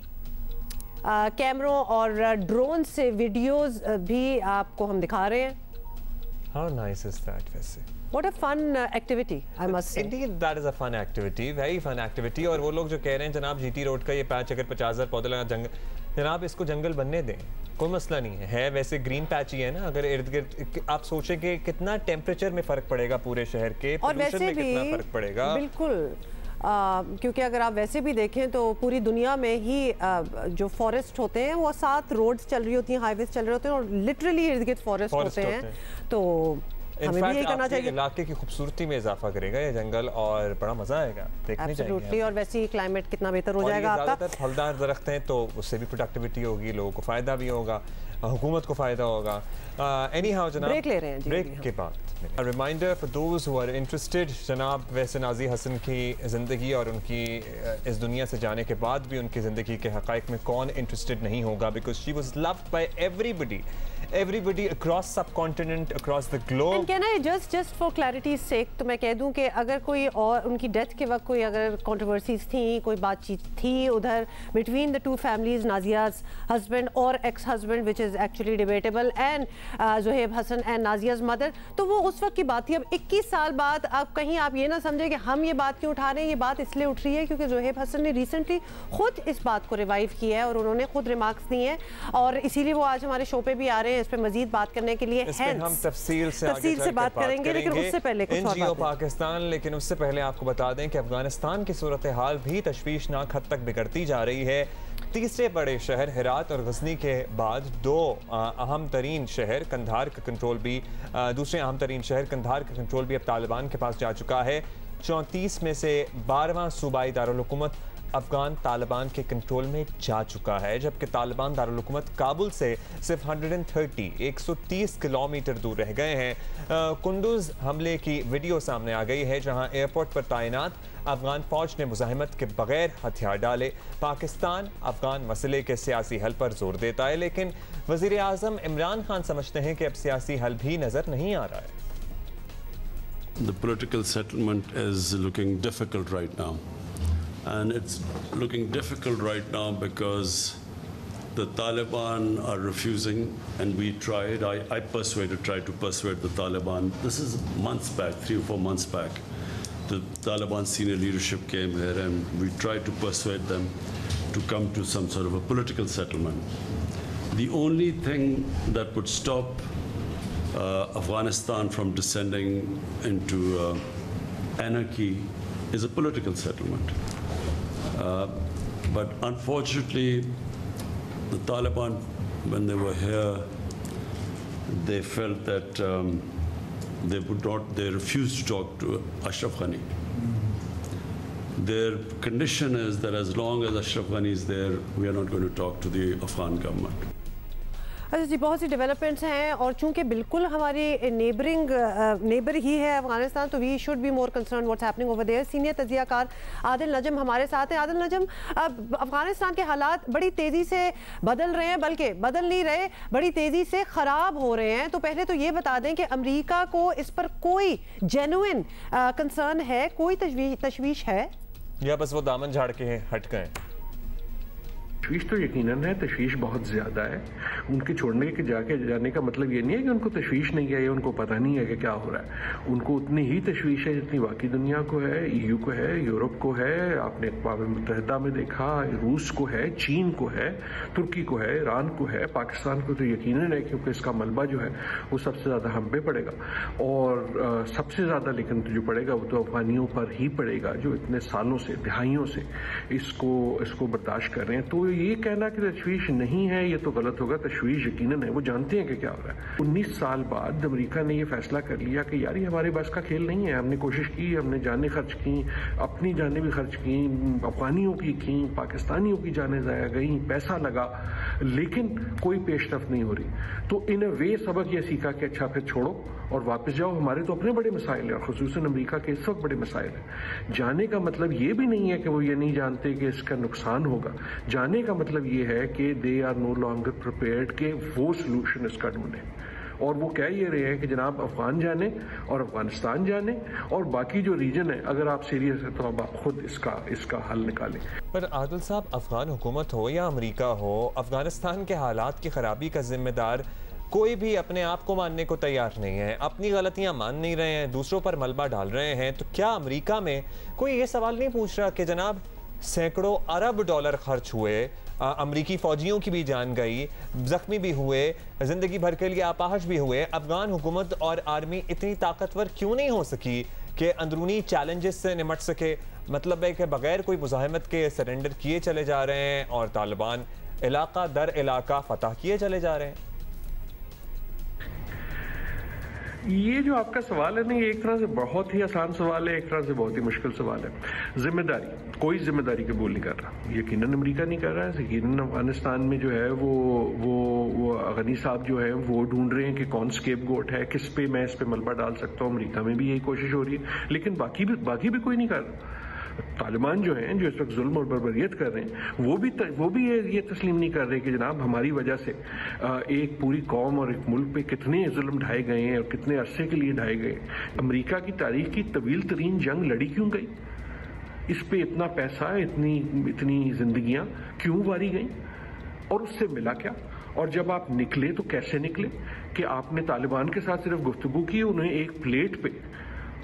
कैमरों और ड्रोन से वीडियोस भी आपको हम दिखा रहे हैं। How nice is that वैसे? What a fun activity, I must say. Indeed, that is a fun activity, very fun activity। और वो लोग जो कह रहे हैं जनाब GT रोड का ये पैच अगर 50,000 पौधे लगा जनाब इसको जंगल बनने दें, कोई मसला नहीं है वैसे ग्रीन पैच ही है ना। अगर इर्द गिर्द आप सोचें कि कितना टेम्परेचर में फर्क पड़ेगा पूरे शहर के, और वैसे में भी कितना फर्क पड़ेगा। बिल्कुल, क्योंकि अगर आप वैसे भी देखें तो पूरी दुनिया में ही जो फॉरेस्ट होते हैं वो साथ रोड्स चल रही होती हैं, हाईवेज चल रहे होते हैं और लिटरली इर्द गिर्द फॉरेस्ट होते हैं। तो हमें भी यही करना चाहिए। इलाके की खूबसूरती में इजाफा करेगा ये जंगल और बड़ा मजा आएगा, देखने जाएंगे। और वैसे ही क्लाइमेट कितना बेहतर हो जाएगा आपका। ज़्यादातर फलदार दरख्त हैं तो उससे भी प्रोडक्टिविटी होगी, लोगों को फायदा भी होगा, हुकूमत को फायदा होगा। एनीहाउ जनाब, ब्रेक ले रहे हैं जी, ब्रेक के बाद reminder for those who are interested, जनाब वैसे नाजी हसन की ज़िंदगी और उनकी इस दुनिया से जाने के बाद भी उनकी ज़िंदगी के हक़ाइक़ में कौन इंटरेस्टेड नहीं होगा, because she was loved by everybody across subcontinent, across the globe। And can I just for clarity's sake तो मैं कह दूं कि अगर कोई और उनकी डेथ के वक्त कोई अगर कंट्रोवर्सीज थी, कोई बातचीत थी उधर between the two families, Nazia's husband और ex husband which is actually debatable, and Zuhaib Hasan and Nazia's mother, तो वो उस वक्त की बात थी। अब 21 साल बाद अब कहीं आप ये ना समझे कि हम ये बात क्यों उठा रहे हैं। ये बात इसलिए उठ रही है क्योंकि ज़ुहैब हसन ने रिसेंटली खुद इस बात को रिवाइव किया है और उन्होंने खुद रिमार्क्स दिए हैं और इसीलिए वो आज हमारे शो पे भी आ रहे हैं इस पे मजीद बात करने के लिए। हम तफसील से बात करेंगे, लेकिन उससे पहले कुछ और NGO पाकिस्तान, लेकिन उससे पहले आपको बता दें कि अफगानिस्तान की सूरत हाल भी तशवीशनाक हद तक बिगड़ती जा रही है। तीसरे बड़े शहर हेरात और गजनी के बाद दो अहम तरीन शहर कंधार का कंट्रोल भी दूसरे अहम तरीन शहर कंधार का कंट्रोल भी अब तालिबान के पास जा चुका है। 34 में से 12वां सूबाई दारुल हुकूमत अफगान तालिबान के कंट्रोल में जा चुका है, जबकि तालिबान दारुल हुकूमत काबुल से सिर्फ 130 किलोमीटर दूर रह गए हैं। कुंदुज हमले की वीडियो सामने आ गई है जहां एयरपोर्ट पर तैनात अफगान फौज ने मुजाहिमत के बगैर हथियार डाले। पाकिस्तान अफगान मसले के सियासी हल पर जोर देता है, लेकिन वज़ीर आज़म इमरान खान समझते हैं कि अब सियासी हल भी नजर नहीं आ रहा है। The political settlement is looking difficult right now. And it's looking difficult right now because the Taliban are refusing, and we tried, I tried to persuade the Taliban. This is months back, 3 or 4 months back. The Taliban senior leadership came here and we tried to persuade them to come to some sort of a political settlement. The only thing that would stop Afghanistan from descending into anarchy is a political settlement. But unfortunately, the Taliban, when they were here, they felt that they refused to talk to Ashraf Ghani. Their condition is that as long as Ashraf Ghani is there, we are not going to talk to the Afghan government. अच्छा जी, बहुत सी डेवलपमेंट्स हैं और चूंकि बिल्कुल हमारी नेबर ही है अफगानिस्तान, तो we should be more concern what's happening over there. Senior तजियाकार आदिल नजम हमारे साथ हैं। आदिल नजम, अब अफगानिस्तान के हालात बड़ी तेज़ी से बदल रहे हैं, बल्कि बदल नहीं रहे, बड़ी तेज़ी से ख़राब हो रहे हैं। तो पहले तो ये बता दें कि अमरीका को इस पर कोई जेन्युइन कंसर्न है, कोई तशवीश है या बस वो दामन झाड़ के हट गए? तशवीश तो यकीनन है, तशवीश बहुत ज़्यादा है। उनके छोड़ने के जाने का मतलब ये नहीं है कि उनको तशवीश नहीं है या उनको पता नहीं है कि क्या हो रहा है। उनको उतनी ही तशवीश है जितनी बाकी दुनिया को है, EU को है, यूरोप को है, आपने अक़वाम मुत्तहिदा में देखा, रूस को है, चीन को है, तुर्की को है, ईरान को है, पाकिस्तान को तो यकीनन है क्योंकि इसका मलबा जो है वो सबसे ज़्यादा हम पे पड़ेगा और सबसे ज़्यादा लेकिन जो पड़ेगा वो तो अफगानियों पर ही पड़ेगा जो इतने सालों से, दिहाइयों से इसको बर्दाश्त कर रहे हैं। तो ये कहना कि तशवीश नहीं है ये तो गलत होगा। तशवीश यकीनन है, वो जानते हैं कि क्या हो रहा है। 19 साल बाद अमेरिका ने ये फैसला कर लिया कि यार ये हमारे बस का खेल नहीं है। हमने कोशिश की, हमने जानें खर्च की, अपनी जानें भी खर्च की, अफगानियों की, पाकिस्तानियों की जानें ज़ाया गई, पैसा लगा, लेकिन कोई पेशरफ नहीं हो रही। तो इन अ वे सबक ये सीखा कि अच्छा फिर छोड़ो और वापस जाओ। हमारे तो अपने बड़े मसाइल हैं, और खुसूसन अमेरिका के इस वक्त बड़े मसाइल हैं। जाने का मतलब ये भी नहीं है कि वो ये नहीं जानते कि इसका नुकसान होगा। जाने का मतलब ये है कि they are no longer prepared कि वो सोल्यूशन इसका ढूंढें। और वो कह ये रहे हैं कि जनाब अफगान जाने और अफगानिस्तान जाने और बाकी जो रीजन है, अगर आप सीरियस है तो अब आप खुद इसका हल निकालें। पर आदिल साहब, अफगान हुकूमत हो या अमेरिका हो, अफगानिस्तान के हालात की खराबी का जिम्मेदार कोई भी अपने आप को मानने को तैयार नहीं है, अपनी गलतियां मान नहीं रहे हैं, दूसरों पर मलबा डाल रहे हैं। तो क्या अमेरिका में कोई ये सवाल नहीं पूछ रहा कि जनाब सैकड़ों अरब डॉलर खर्च हुए, अमरीकी फौजियों की भी जान गई, जख्मी भी हुए, जिंदगी भर के लिए अपाहज भी हुए, अफगान हुकूमत और आर्मी इतनी ताकतवर क्यों नहीं हो सकी कि अंदरूनी चैलेंजेस से निमट सके? मतलब है कि बगैर कोई मुजाहिमत के सरेंडर किए चले जा रहे हैं और तालिबान इलाका दर इलाका फतह किए चले जा रहे हैं। ये जो आपका सवाल है ना, ये एक तरह से बहुत ही आसान सवाल है, एक तरह से बहुत ही मुश्किल सवाल है। जिम्मेदारी, कोई जिम्मेदारी कबूल नहीं कर रहा, यकीनन अमेरिका नहीं कर रहा है, यकीनन अफगानिस्तान में जो है वो गनी साहब जो है वो ढूंढ रहे हैं कि कौन स्केपगोट है, किस पे मैं इस पे मलबा डाल सकता हूँ। अमेरिका में भी यही कोशिश हो रही है, लेकिन बाकी भी कोई नहीं कर रहा। तालिबान जो हैं, जो इस वक्त जुल्म और बर्बरियत कर रहे हैं, वो भी ये तस्लीम नहीं कर रहे कि जनाब हमारी वजह से एक पूरी कौम और एक मुल्क पे कितने जुल्म ढाए गए हैं और कितने अरसे के लिए ढाए गए। अमेरिका की तारीख की तवील तरीन जंग लड़ी क्यों गई? इस पे इतना पैसा, इतनी जिंदगियां क्यों वारी गई और उससे मिला क्या? और जब आप निकले तो कैसे निकले कि आपने तालिबान के साथ सिर्फ गुफ्तगू की, उन्हें एक प्लेट पे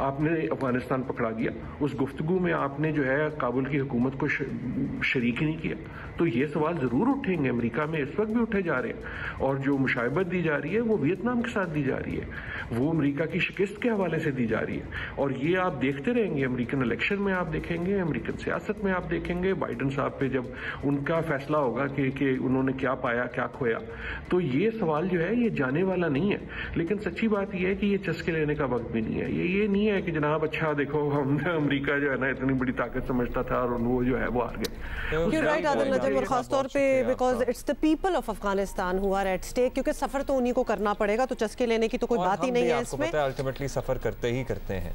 आपने अफगानिस्तान पकड़ा दिया। उस गुफ्तगू में आपने जो है काबुल की हुकूमत को शरीक ही नहीं किया। तो ये सवाल ज़रूर उठेंगे, अमेरिका में इस वक्त भी उठे जा रहे हैं। और जो मुशाहिबत दी जा रही है वो वियतनाम के साथ दी जा रही है, वो अमेरिका की शिकस्त के हवाले से दी जा रही है। और ये आप देखते रहेंगे, अमेरिकन इलेक्शन में आप देखेंगे, अमेरिकन सियासत में आप देखेंगे, बाइडन साहब पे जब उनका फैसला होगा कि उन्होंने क्या पाया क्या खोया। तो ये सवाल जो है ये जाने वाला नहीं है। लेकिन सच्ची बात यह है कि ये चस्के लेने का वक्त भी नहीं है। ये नहीं है कि जनाब अच्छा देखो हमने अमेरिका जो है ना इतनी बड़ी ताकत समझता था और वो जो है वो हार गए। You're right, आदिल नजम, और खास तौर पे because it's the people of Afghanistan who are at stake, क्योंकि सफर तो उन्हीं को करना पड़ेगा, तो चस्के लेने की तो कोई बात ही नहीं है इसमें। अल्टीमेटली सफर करते ही करते हैं।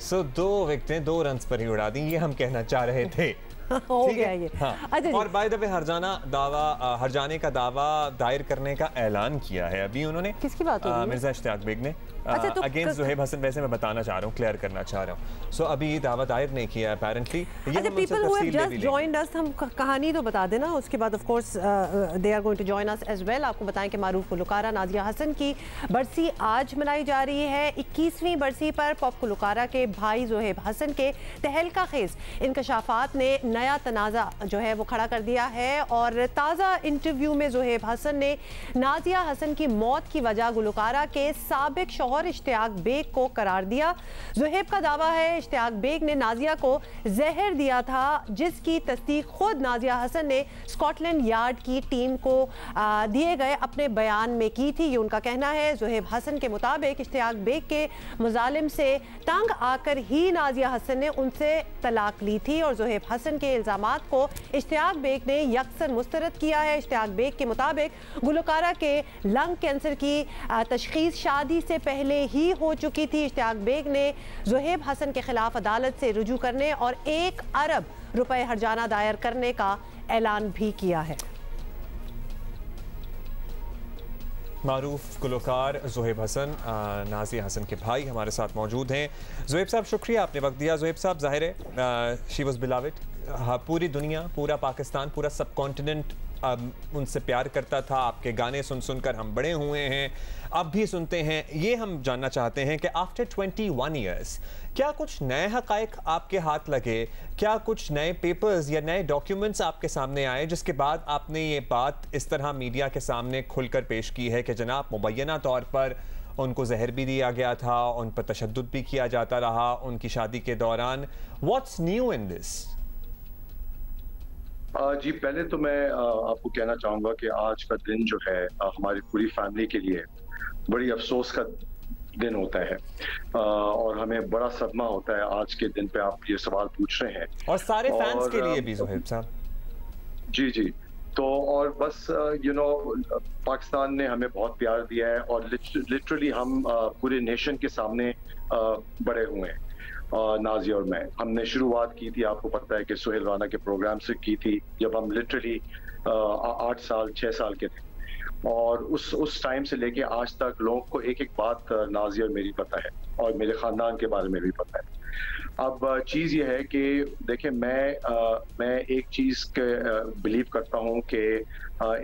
सो 2 विकेटें 2 रन्स पर ही उड़ा दी, ये हम कहना चाह रहे थे। हो गया ये। हाँ। अच्छा, और बाय द वे हरजाने का दावा दायर करने का ऐलान किया है अभी उन्होंने। किसकी बात हो रही है? मिर्जा इश्तियाक बेग ने तो अगेंस्ट ज़ुहैब हसन। वैसे मैं बताना चाह रहा हूँ, क्लियर करना चाह रहा हूँ। सो अभी दावा दायर नहीं किया अपेरेंटली। अच्छा, people who have just joined us, हम कहानी तो बता देना, उसके बाद of course they are going to join us as well. आपको बताएं कि मारूफ गुलकारा नाजिया हसन की बरसी आज मनाई जा रही है। 21वीं बरसी पर पॉप गुलकारा के भाई ज़ुहैब हसन के तहलका खेज इंकशाफात ने नया तनाज़ा जो है वो खड़ा कर दिया है। और ताज़ा इंटरव्यू में ज़ुहैब हसन ने नाजिया हसन की मौत की वजह गुलकारा के साबिक शौहर इश्तियाक बेग को करार दिया। ज़ुहैब का दावा है इश्तियाक बेग ने नाजिया को जहर दिया था, जिसकी तस्दीक खुद नाजिया हसन ने स्कॉटलैंड यार्ड की टीम को दिए गए अपने बयान में की थी। ये उनका कहना है। ज़ुहैब हसन के मुताबिक इश्तियाक बेग के मुजालिम से तंग आकर ही नाजिया हसन ने उनसे तलाक ली थी और ज़ुहैब हसन के इल्ज़ामात को इश्तियाक बेग ने यकसर मुस्तरद किया है। इश्तियाक बेग के मुताबिक गुलकारा के लंग कैंसर की तशखीस शादी से पहले ही हो चुकी थी। इश्तियाक बेग ने ज़ुहैब हसन के खिलाफ अदालत से रुजू करने और 1 अरब रुपए हर्जाना दायर करने का ऐलान भी किया है। मारूफ गुलकार ज़ुहैब हसन, नाजिया हसन के भाई हमारे साथ मौजूद हैं। ज़ुहैब साहब, शुक्रिया आपने वक्त दिया। ज़ुहैब साहब, ज़ाहिर है शी वाज बिलव्ड, पूरी दुनिया, पूरा पाकिस्तान, पूरा सब कॉन्टिनेंट उनसे प्यार करता था। आपके गाने सुन सुनकर हम बड़े हुए हैं, अब भी सुनते हैं। ये हम जानना चाहते हैं कि आफ्टर 21 ईयर्स क्या कुछ नए हक़ाइक़ आपके हाथ लगे, क्या कुछ नए पेपर्स या नए डॉक्यूमेंट्स आपके सामने आए जिसके बाद आपने ये बात इस तरह मीडिया के सामने खुलकर पेश की है कि जनाब मुबैना तौर पर उनको जहर भी दिया गया था, उन पर तशद्दुद भी किया जाता रहा उनकी शादी के दौरान। What's new in this? जी, पहले तो मैं आपको कहना चाहूँगा कि आज का दिन जो है हमारी पूरी फैमिली के लिए बड़ी अफसोस का दिन होता है और हमें बड़ा सदमा होता है आज के दिन पे आप ये सवाल पूछ रहे हैं। और सारे फैंस के लिए भी ज़ोहैब साहब। जी, जी। तो और बस पाकिस्तान ने हमें बहुत प्यार दिया है और लिटरली हम पूरे नेशन के सामने बड़े हुए हैं। नाज़िया और मैं, हमने शुरुआत की थी, आपको पता है कि सुहेल राना के प्रोग्राम से की थी, जब हम लिटरली 8 साल 6 साल के थे। और उस टाइम से लेके आज तक लोगों को एक एक बात नाज़िया और मेरी पता है और मेरे ख़ानदान के बारे में भी पता है। अब चीज़ ये है कि देखिए, मैं एक चीज़ के बिलीव करता हूँ कि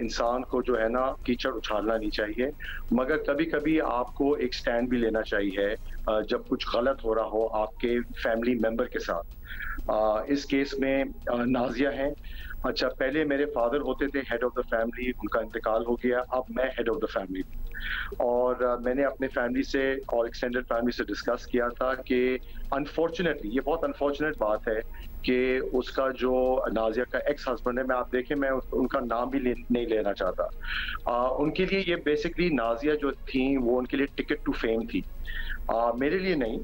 इंसान को जो है ना कीचड़ उछालना नहीं चाहिए, मगर कभी कभी आपको एक स्टैंड भी लेना चाहिए जब कुछ गलत हो रहा हो आपके फैमिली मेंबर के साथ। इस केस में नाज़िया हैं। अच्छा, पहले मेरे फादर होते थे हेड ऑफ द फैमिली, उनका इंतकाल हो गया, अब मैं हेड ऑफ द फैमिली। और मैंने अपने फैमिली से और एक्सटेंडेड फैमिली से डिस्कस किया था कि अनफॉर्चुनेटली, ये बहुत अनफॉर्चुनेट बात है कि उसका जो नाज़िया का एक्स हस्बैंड है, मैं आप देखें मैं उनका नाम भी नहीं लेना चाहता। उनके लिए ये बेसिकली नाज़िया जो थी वो उनके लिए टिकट टू फेम थी, मेरे लिए नहीं।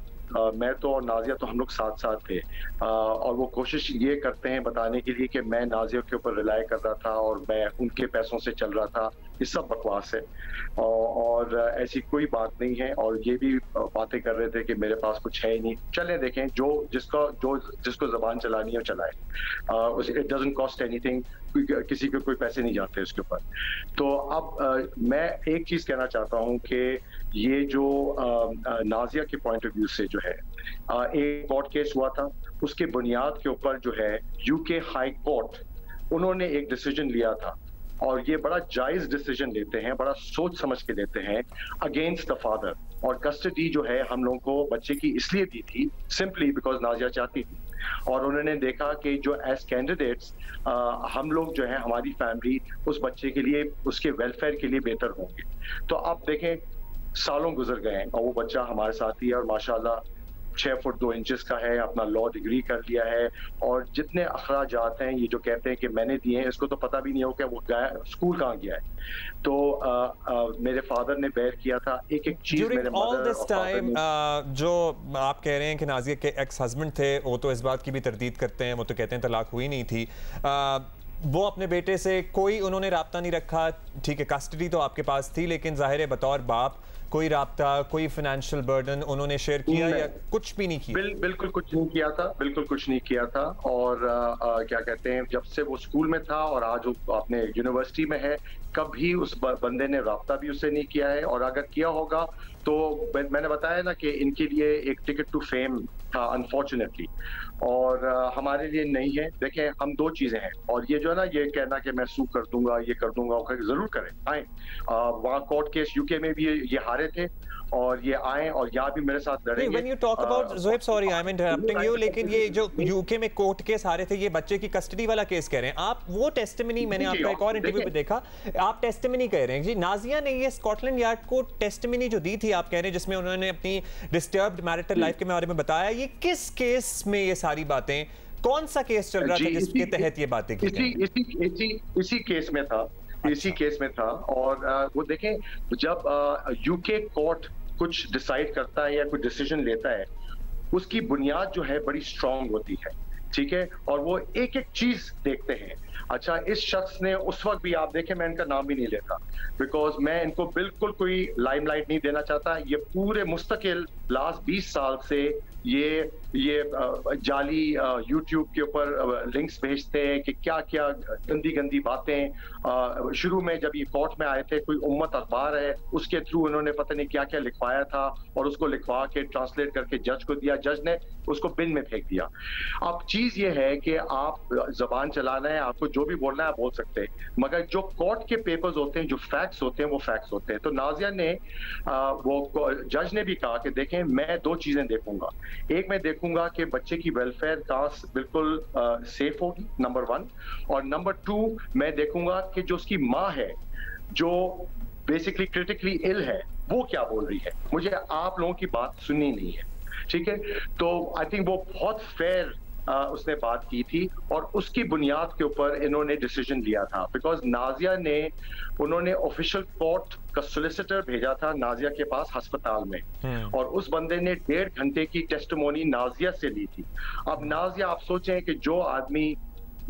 मैं तो और नाज़िया तो हम लोग साथ साथ थे और वो कोशिश ये करते हैं बताने के लिए कि मैं नाज़िया के ऊपर रिलाई कर रहा था और मैं उनके पैसों से चल रहा था। ये सब बकवास है और ऐसी कोई बात नहीं है। और ये भी बातें कर रहे थे कि मेरे पास कुछ है ही नहीं। चलें देखें, जिसको ज़बान चलानी है चलाए, इट डजंट कॉस्ट एनीथिंग, किसी को कोई पैसे नहीं जाते उसके ऊपर। तो अब मैं एक चीज़ कहना चाहता हूँ कि ये जो नाज़िया के पॉइंट ऑफ व्यू से जो है एक कोर्ट केस हुआ था, उसके बुनियाद के ऊपर जो है यूके हाई कोर्ट उन्होंने एक डिसीजन लिया था और ये बड़ा जायज डिसीजन लेते हैं, बड़ा सोच समझ के लेते हैं अगेंस्ट द फादर। और कस्टडी जो है हम लोगों को बच्चे की इसलिए दी थी सिंपली बिकॉज नाज़िया चाहती थी और उन्होंने देखा कि जो एज कैंडिडेट्स हम लोग जो है हमारी फैमिली उस बच्चे के लिए, उसके वेलफेयर के लिए बेहतर होंगे। तो आप देखें, सालों गुजर गए हैं और वो बच्चा हमारे साथ ही है और माशाल्लाह 6 फुट 2 इंचेस का है, अपना लॉ डिग्री कर लिया है। और जितने अखराजात हैं ये जो कहते हैं कि मैंने दिए हैं, इसको तो पता भी नहीं हो कि वो गया स्कूल कहाँ गया है। तो मेरे फादर ने बेयर किया था एक एक चीज। मेरे ऑल दिस टाइम जो आप कह रहे हैं कि नाज़िया के एक्स हस्बैंड थे, वो तो इस बात की भी तरदीद करते हैं, वो तो कहते हैं तलाक हुई नहीं थी। वो अपने बेटे से कोई उन्होंने राब्ता नहीं रखा, ठीक है, कस्टडी तो आपके पास थी, लेकिन ज़ाहिर है बतौर बाप कोई राब्ता, कोई फाइनेंशियल बर्डन उन्होंने शेयर किया या कुछ भी नहीं किया? बिल्कुल कुछ नहीं किया था, बिल्कुल कुछ नहीं किया था। और क्या कहते हैं, जब से वो स्कूल में था और आज वो अपने यूनिवर्सिटी में है, कभी उस बंदे ने राब्ता भी उससे नहीं किया है। और अगर किया होगा तो मैंने बताया ना कि इनके लिए एक टिकट टू फेम था अनफॉर्चुनेटली, और हमारे लिए नहीं है। देखें, हम दो चीजें हैं, और ये जो है ना, ये कहना कि मैं सू कर दूंगा, ये कर दूंगा, जरूर करें, आए। वहाँ कोर्ट केस यूके में भी ये हारे थे और ये आए और यहाँ भी मेरे साथ लड़ेंगे। When you talk about Zohaib, sorry I'm interrupting you, लेकिन ये जो यूके में कोर्ट केस हारे थे, ये बच्चे की कस्टडी वाला केस कह रहे हैं आप। वो टेस्टिमनी मैंने आपका एक और इंटरव्यू में देखा, आप टेस्टिमनी कह रहे हैं जी। नाज़िया ने ये स्कॉटलैंड यार्ड को टेस्टिमनी जो दी थी, आप कह रहे हैं, जिसमें उन्होंने अपनी डिस्टर्ब्ड मैरिटल लाइफ के बारे में बताया, ये किस केस में ये सारी बातें, कौन सा केस चल रहा था जिसके तहत ये बातें की? इसी केस में था, इसी केस में था। और वो देखें, जब यूके कोर्ट कुछ डिसाइड करता है या कोई डिसीजन लेता है, उसकी बुनियाद जो है बड़ी स्ट्रांग होती है, ठीक है, और वो एक एक चीज देखते हैं। अच्छा, इस शख्स ने उस वक्त भी, आप देखें, मैं इनका नाम भी नहीं लेता बिकॉज मैं इनको बिल्कुल कोई लाइमलाइट नहीं देना चाहता। ये पूरे मुस्तकिल लास्ट 20 साल से ये जाली यूट्यूब के ऊपर लिंक्स भेजते हैं कि क्या क्या गंदी गंदी बातें। शुरू में जब ये कोर्ट में आए थे, कोई उम्मत अखबार है, उसके थ्रू उन्होंने पता नहीं क्या क्या लिखवाया था और उसको लिखवा के ट्रांसलेट करके जज को दिया, जज ने उसको बिन में फेंक दिया। अब चीज ये है कि आप जबान चलाना है, आपको जो भी बोलना है बोल सकते हैं, मगर जो कोर्ट के पेपर्स होते हैं, जो फैक्ट्स होते हैं, वो फैक्ट्स होते हैं। तो नाज़िया ने वो जज ने भी कहा कि देखें, मैं दो चीजें देखूंगा। एक, मैं देखूंगा कि बच्चे की वेलफेयर का बिल्कुल सेफ होगी, नंबर 1, और नंबर 2, मैं देखूंगा कि जो उसकी माँ है, जो बेसिकली क्रिटिकली इल है, वो क्या बोल रही है। मुझे आप लोगों की बात सुननी नहीं है, ठीक है। तो आई थिंक वो बहुत फेयर उसने बात की थी और उसकी बुनियाद के ऊपर इन्होंने डिसीजन लिया था। बिकॉज नाजिया ने, उन्होंने ऑफिशियल कोर्ट का सोलिसिटर भेजा था नाजिया के पास अस्पताल में, और उस बंदे ने 1.5 घंटे की टेस्टिमोनी नाजिया से ली थी। अब नाजिया, आप सोचें कि जो आदमी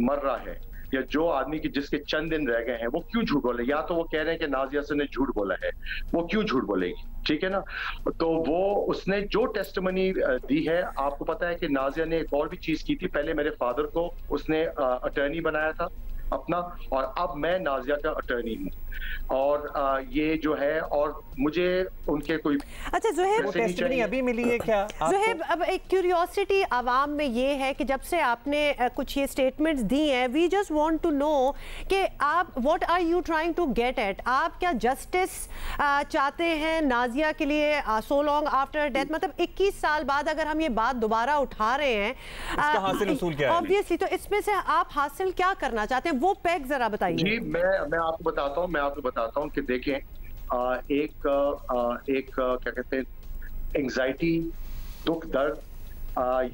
मर रहा है या जो आदमी की जिसके चंद दिन रह गए हैं, वो क्यों झूठ बोले? या तो वो कह रहे हैं कि नाजिया से ने झूठ बोला है, वो क्यों झूठ बोलेगी? ठीक है ना। तो वो उसने जो टेस्टिमनी दी है, आपको पता है कि नाजिया ने एक और भी चीज की थी। पहले मेरे फादर को उसने अटर्नी बनाया था अपना, और अब मैं नाजिया का अटर्नी हूँ, और ये जो है, और मुझे उनके कोई अच्छा ज़ुहैब, टेस्टिमनी अभी मिली है क्या ज़ुहैब? अब एक क्यूरियोसिटी आवाम में ये है कि जब से आपने कुछ ये स्टेटमेंट्स दी हैं, we just want to know कि आप what are you trying to get at? आप क्या जस्टिस चाहते हैं नाजिया के लिए सो लॉन्ग आफ्टर डेथ? मतलब 21 साल बाद अगर हम ये बात दोबारा उठा रहे हैं, इसका हासिल उसूल क्या है? ऑब्वियसली, तो इसमें से आप हासिल क्या करना चाहते हैं, वो पैक जरा बताइए। जी, मैं आपको बताता हूँ कि देखें, एक क्या कहते हैं, एंजाइटी, दुख, दर्द,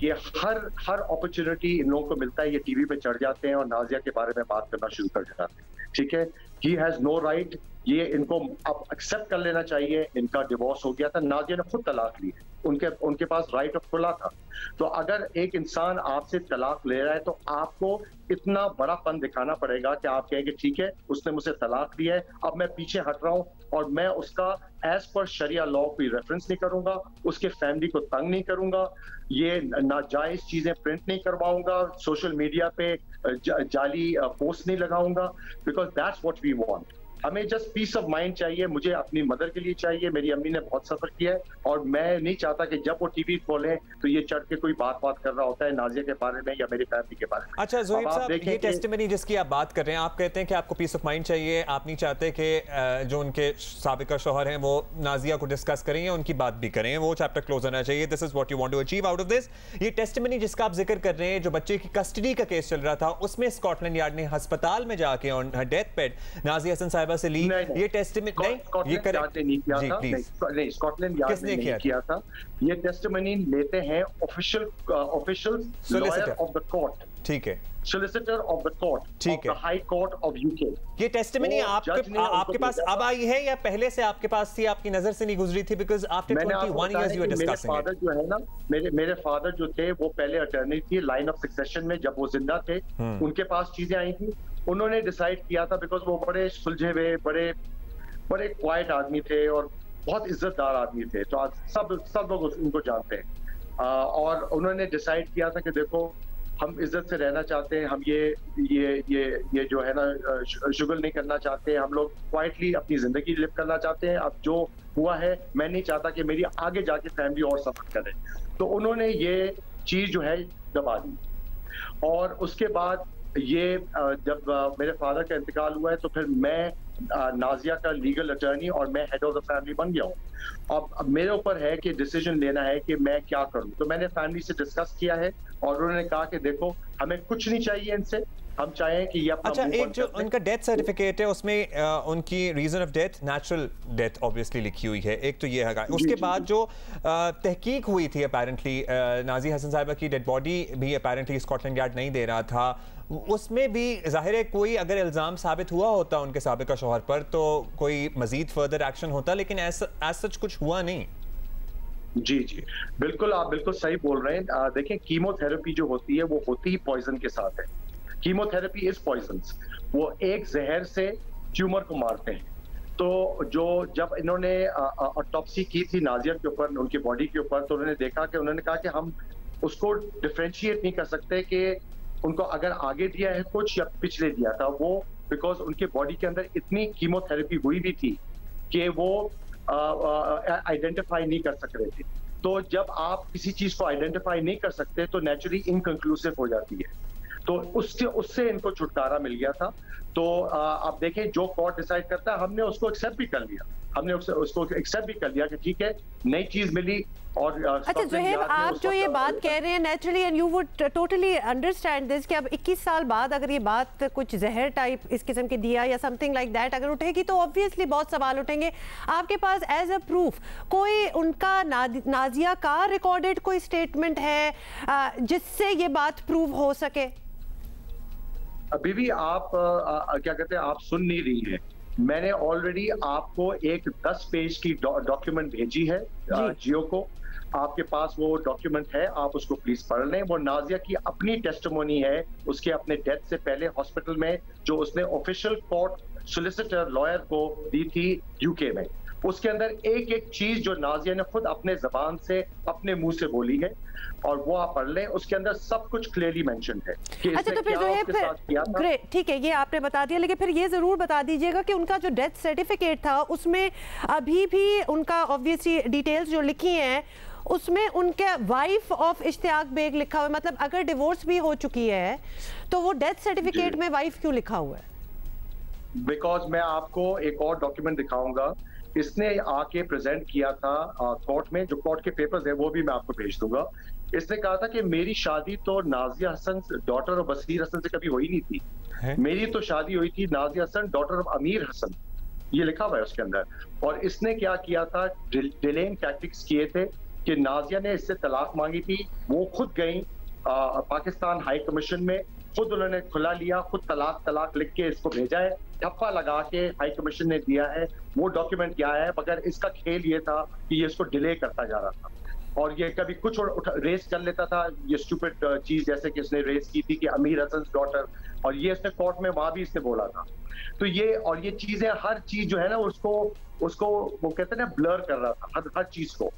ये हर अपॉर्चुनिटी इन लोगों को मिलता है, ये टीवी पे चढ़ जाते हैं और नाजिया के बारे में बात करना शुरू कर जाते हैं। ठीक है, ही हैज नो राइट, ये इनको अब एक्सेप्ट कर लेना चाहिए। इनका डिवोर्स हो गया था, नाजिया ने खुद तलाक ली है, उनके पास राइट ऑफ खुला था। तो अगर एक इंसान आपसे तलाक ले रहा है तो आपको इतना बड़ा पन दिखाना पड़ेगा कि आप कहेंगे ठीक है, उसने मुझसे तलाक लिया है, अब मैं पीछे हट रहा हूं और मैं उसका एज पर शरिया लॉ कोई रेफरेंस नहीं करूंगा, उसके फैमिली को तंग नहीं करूंगा, ये नाजायज चीजें प्रिंट नहीं करवाऊंगा, सोशल मीडिया पे जाली पोस्ट नहीं लगाऊंगा, because that's what we want. हमें जस्ट पीस ऑफ माइंड चाहिए, मुझे अपनी मदर के लिए चाहिए। मेरी अम्मी ने बहुत सफर किया है और मैं नहीं चाहता कि जब वो टीवी खोलें तो ये चढ़ के कोई बात कर रहा होता है नाजिया के बारे में या मेरी फैमिली के बारे में। अच्छा ज़ुहैब साहब, ये टेस्टिमनी जिसकी आप बात कर रहे हैं, आप कहते हैं कि आपको पीस ऑफ माइंड चाहिए, आप नहीं चाहते कि जो उनके साबिका शौहर हैं वो नाजिया को डिस्कस करें या उनकी बात भी करें, वो चैप्टर क्लोज होना चाहिए। This is what you want to achieve out of this. ये टेस्टिमनी जिसका आप जिक्र कर रहे हैं, जो बच्चे की कस्टडी का केस चल रहा था, उसमें स्कॉटलैंड यार्ड ने अस्पताल में जाके on death bed Nazia Hasan sahiba से ली ये टेस्टिमनी। नहीं, ये नहीं, स्कॉटलैंड यार्ड ने नहीं किया था। ये टेस्टिमनी लेते हैं official lawyer of the court, ठीक है, सोलिसिटर ऑफ द कोर्ट, ठीक है, हाई कोर्ट ऑफ यूके। ये टेस्टिमनी आपके पास अब आई है या पहले से आपके पास थी, आपकी नजर से नहीं गुजरी थी? Because after 21 years you are discussing it. मेरे फादर जो है ना, मेरे फादर जो थे वो पहले अटॉर्नी थी लाइन ऑफ सक्सेशन में, जब वो जिंदा थे उनके पास चीजें आई थी। उन्होंने डिसाइड किया था, बिकॉज वो बड़े सुलझे हुए, बड़े क्वाइट आदमी थे और बहुत इज्जतदार आदमी थे, तो आज सब लोग उनको जानते हैं। और उन्होंने डिसाइड किया था कि देखो, हम इज्जत से रहना चाहते हैं, हम ये जो है ना शुगल नहीं करना चाहते, हम लोग क्वाइटली अपनी जिंदगी लिव करना चाहते हैं। अब जो हुआ है, मैं नहीं चाहता कि मेरी आगे जाके फैमिली और सफर करे, तो उन्होंने ये चीज जो है दबा दी। और उसके बाद ये जब मेरे फादर का इंतकाल हुआ है तो फिर मैं नाजिया का लीगल अटर्नी और मैं हेड ऑफ द फैमिली बन गया हूँ। अब मेरे ऊपर है कि डिसीजन लेना है कि मैं क्या करूँ। तो मैंने फैमिली से डिस्कस किया है और उन्होंने कहा कि देखो, हमें कुछ नहीं चाहिए इनसे, हम चाहें कि ये अपना। अच्छा, एक जो उनका डेथ सर्टिफिकेट है उसमें उनकी reason of death natural death obviously लिखी हुई है, एक तो ये है। उसके बाद जो तहकीक हुई थी अपेरेंटली नाज़िया हसन साहिबा की डेड बॉडी भी अपेरेंटली स्कॉटलैंड यार्ड नहीं दे रहा था, उसमें भी जाहिर है कोई अगर इल्ज़ाम साबित हुआ होता उनके साबिका शौहर पर तो कोई मजीद फर्दर एक्शन होता, लेकिन एज सच कुछ हुआ नहीं। जी, बिल्कुल, आप बिल्कुल सही बोल रहे हैं। देखें, कीमोथेरेपी जो होती है वो होती ही पॉइजन के साथ है। कीमोथेरेपी इज पॉइजन्स, वो एक जहर से ट्यूमर को मारते हैं। तो जब इन्होंने ऑटोप्सी की थी नाजिया के ऊपर, उनकी बॉडी के ऊपर, तो उन्होंने कहा कि हम उसको डिफरेंशिएट नहीं कर सकते कि उनको अगर आगे दिया है कुछ या पिछले दिया था वो, बिकॉज उनके बॉडी के अंदर इतनी कीमोथेरेपी हुई भी थी कि वो आइडेंटिफाई नहीं कर सक रहे थे। तो जब आप किसी चीज को आइडेंटिफाई नहीं कर सकते तो नेचुरली इनकंक्लूसिव हो जाती है। तो उससे इनको छुटकारा मिल गया था। तो आप देखें जो कोर्ट डिसाइड करता है, हमने उसको एक्सेप्ट भी कर लिया, हमने उसको एक्सेप्ट भी कर लिया कि ठीक है, नई चीज मिली। और अच्छा ज़ोहैब, आप जो ये बात कह रहे हैं naturally and you would totally understand this कि अब 21 साल बाद अगर ये बात कुछ जहर टाइप इस किस्म की दिया या समथिंग लाइक दैट अगर उठेगी तो ऑब्वियसली बहुत सवाल उठेंगे। आपके पास एज अ प्रूफ कोई उनका नाजिया का रिकॉर्डेड कोई स्टेटमेंट है जिससे ये बात प्रूव हो सके? अभी भी आप क्या कहते हैं, आप सुन नहीं रही है। मैंने ऑलरेडी आपको एक 10 पेज की डॉक्यूमेंट भेजी है जियो को, आपके पास वो डॉक्यूमेंट है, आप उसको प्लीज पढ़ लें। वो नाजिया की अपनी टेस्टिमोनी है, उसके अपने डेथ से पहले हॉस्पिटल में जो उसने ऑफिशियल कोर्ट सोलिसिटर लॉयर को दी थी यूके में। उसके अंदर एक एक चीज जो नाजिया ने खुद अपने जबान से अपने मुंह से बोली है, और वो आप पढ़ लें, उसके अंदर सब कुछ क्लियरली मेंशन है कि अच्छा, तो फिर जो है फिर ग्रेट, ठीक है, ये आपने बता दिया, लेकिन फिर ये जरूर बता दीजिएगा कि उनका जो डेथ सर्टिफिकेट था उसमें अभी भी उनका ऑब्वियसली डिटेल्स जो लिखी हैं उसमें उनके वाइफ ऑफ इश्तियाक बेग लिखा हुआ है। मतलब अगर डिवोर्स भी हो चुकी है तो वो डेथ सर्टिफिकेट में वाइफ क्यों लिखा हुआ है? बिकॉज मैं आपको एक और डॉक्यूमेंट दिखाऊंगा, इसने आके प्रेजेंट किया था कोर्ट में, जो कोर्ट के पेपर्स है वो भी मैं आपको भेज दूंगा। इसने कहा था कि मेरी शादी तो नाजिया हसन डॉटर ऑफ बसीर हसन से कभी हुई नहीं थी, मेरी तो शादी हुई थी नाजिया हसन डॉटर ऑफ अमीर हसन, ये लिखा हुआ है उसके अंदर। और इसने क्या किया था, डिलेइंग टैक्टिक्स किए थे कि नाजिया ने इससे तलाक मांगी थी, वो खुद गई पाकिस्तान हाई कमीशन में, खुद उन्होंने खुला लिया, खुद तलाक लिख के इसको भेजा है, ठप्पा लगा के हाई कमीशन ने दिया है, वो डॉक्यूमेंट क्या है। मगर इसका खेल ये था कि ये इसको डिले करता जा रहा था, और ये कभी कुछ रेस कर लेता था, ये स्टूपिड चीज जैसे कि इसने रेस की थी कि अमीर हसन डॉटर, और ये इसने कोर्ट में वहां भी इसने बोला था। तो ये और ये चीजें, हर चीज जो है ना उसको वो कहते हैं ना ब्लर कर रहा था हर चीज को।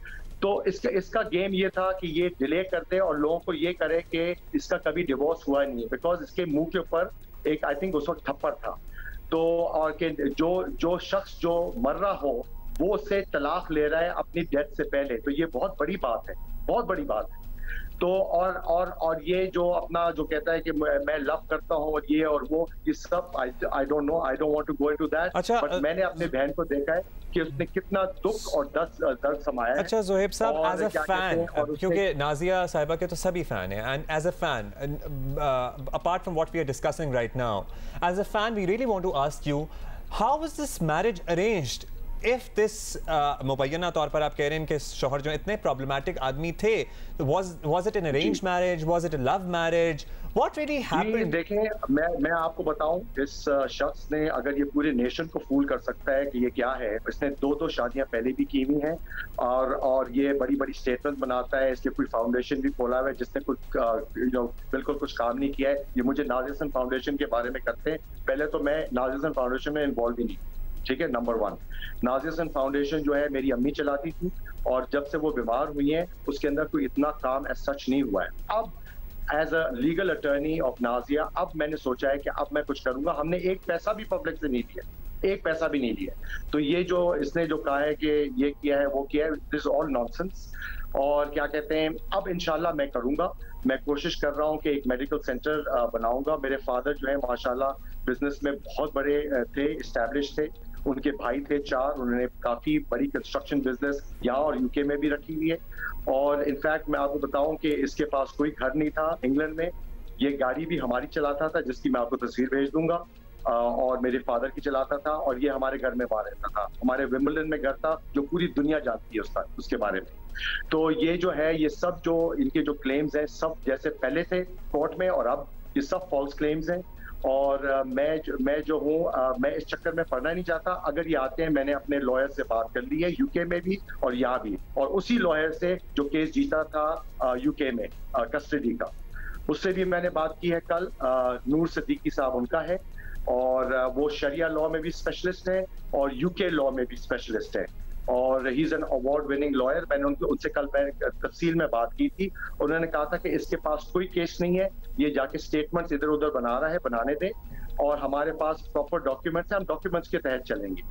तो इसका गेम ये था कि ये डिले कर दे और लोगों को ये करे कि इसका कभी डिवोर्स हुआ नहीं है, बिकॉज इसके मुंह के ऊपर एक आई थिंक उस वक्त थप्पड़ था। तो और कि जो शख्स जो मर रहा हो वो उससे तलाक ले रहा है अपनी डेथ से पहले, तो ये बहुत बड़ी बात है, बहुत बड़ी बात है। तो और ये जो अपना जो कहता है कि मैं लव करता हूँ और ये और वो, ये सब I don't know, I don't want to go into that. अच्छा, बट मैंने अपने बहन को देखा है कि उसने कितना दुख और दर्द समाया है। अच्छा ज़ोहैब साहब, एज अ फैन, क्योंकि नाजिया साहिबा के तो सभी फैन हैं, and as a fan apart from what we are discussing right now, as a fan we really want to ask you, how was this marriage arranged? If this मुबैना तौर पर आप कह रहे हैं कि शौहर जो इतने प्रॉब्लमैटिक आदमी थे, was it an arranged marriage, was it a love marriage, what really happened? देखें, मैं आपको बताऊं, इस शख्स ने अगर ये पूरे नेशन को फूल कर सकता है कि ये क्या है, इसने 2 शादियां पहले भी की हुई हैं, और ये बड़ी बड़ी स्टेटमेंट बनाता है, इसके कोई फाउंडेशन भी खोला हुआ है जिसने कुछ बिल्कुल कुछ काम नहीं किया है। ये मुझे नाजिया हसन फाउंडेशन के बारे में करते हैं, पहले तो मैं नाजिया हसन फाउंडेशन में इन्वॉल्व ही नहीं, ठीक है। नंबर 1, नाजिया हसन फाउंडेशन जो है मेरी अम्मी चलाती थी, और जब से वो बीमार हुई हैं उसके अंदर कोई इतना काम एज सच नहीं हुआ है। अब as a legal attorney of Nazia, अब मैंने सोचा है कि अब मैं कुछ करूंगा। हमने एक पैसा भी पब्लिक से नहीं लिया, एक पैसा भी नहीं लिया। तो ये जो इसने जो कहा है कि ये किया है वो किया है, दिस ऑल नॉनसेंस। और क्या कहते हैं, अब इंशाल्लाह मैं करूंगा, मैं कोशिश कर रहा हूं कि एक मेडिकल सेंटर बनाऊंगा। मेरे फादर जो है माशाल्लाह बिजनेस में बहुत बड़े थे, इस्टेब्लिश थे, उनके भाई थे 4, उन्होंने काफी बड़ी कंस्ट्रक्शन बिजनेस यहाँ और यूके में भी रखी हुई है। और इनफैक्ट मैं आपको बताऊं कि इसके पास कोई घर नहीं था इंग्लैंड में, ये गाड़ी भी हमारी चलाता था जिसकी मैं आपको तस्वीर भेज दूंगा, और मेरे फादर की चलाता था, और ये हमारे घर में बाहर रहता था। हमारे विंबलडन में घर था जो पूरी दुनिया जानती है उसके बारे में। तो ये जो है, ये सब जो इनके जो क्लेम्स हैं, सब जैसे पहले थे कोर्ट में और अब ये सब फॉल्स क्लेम्स हैं। और मैं जो हूँ, मैं इस चक्कर में पढ़ना नहीं चाहता। अगर ये आते हैं, मैंने अपने लॉयर से बात कर ली है यूके में भी और यहाँ भी, और उसी लॉयर से जो केस जीता था यूके में कस्टडी का, उससे भी मैंने बात की है कल। नूर सिद्दीकी साहब उनका है, और वो शरिया लॉ में भी स्पेशलिस्ट है और यूके लॉ में भी स्पेशलिस्ट है, और he is an award winning lawyer. मैंने उनसे कल तफसील में बात की थी, उन्होंने कहा था कि इसके पास कोई केस नहीं है, ये जाके स्टेटमेंट्स इधर उधर बना रहा है, बनाने दें, और हमारे पास प्रॉपर डॉक्यूमेंट्स हैं, हम डॉक्यूमेंट्स के तहत चलेंगे,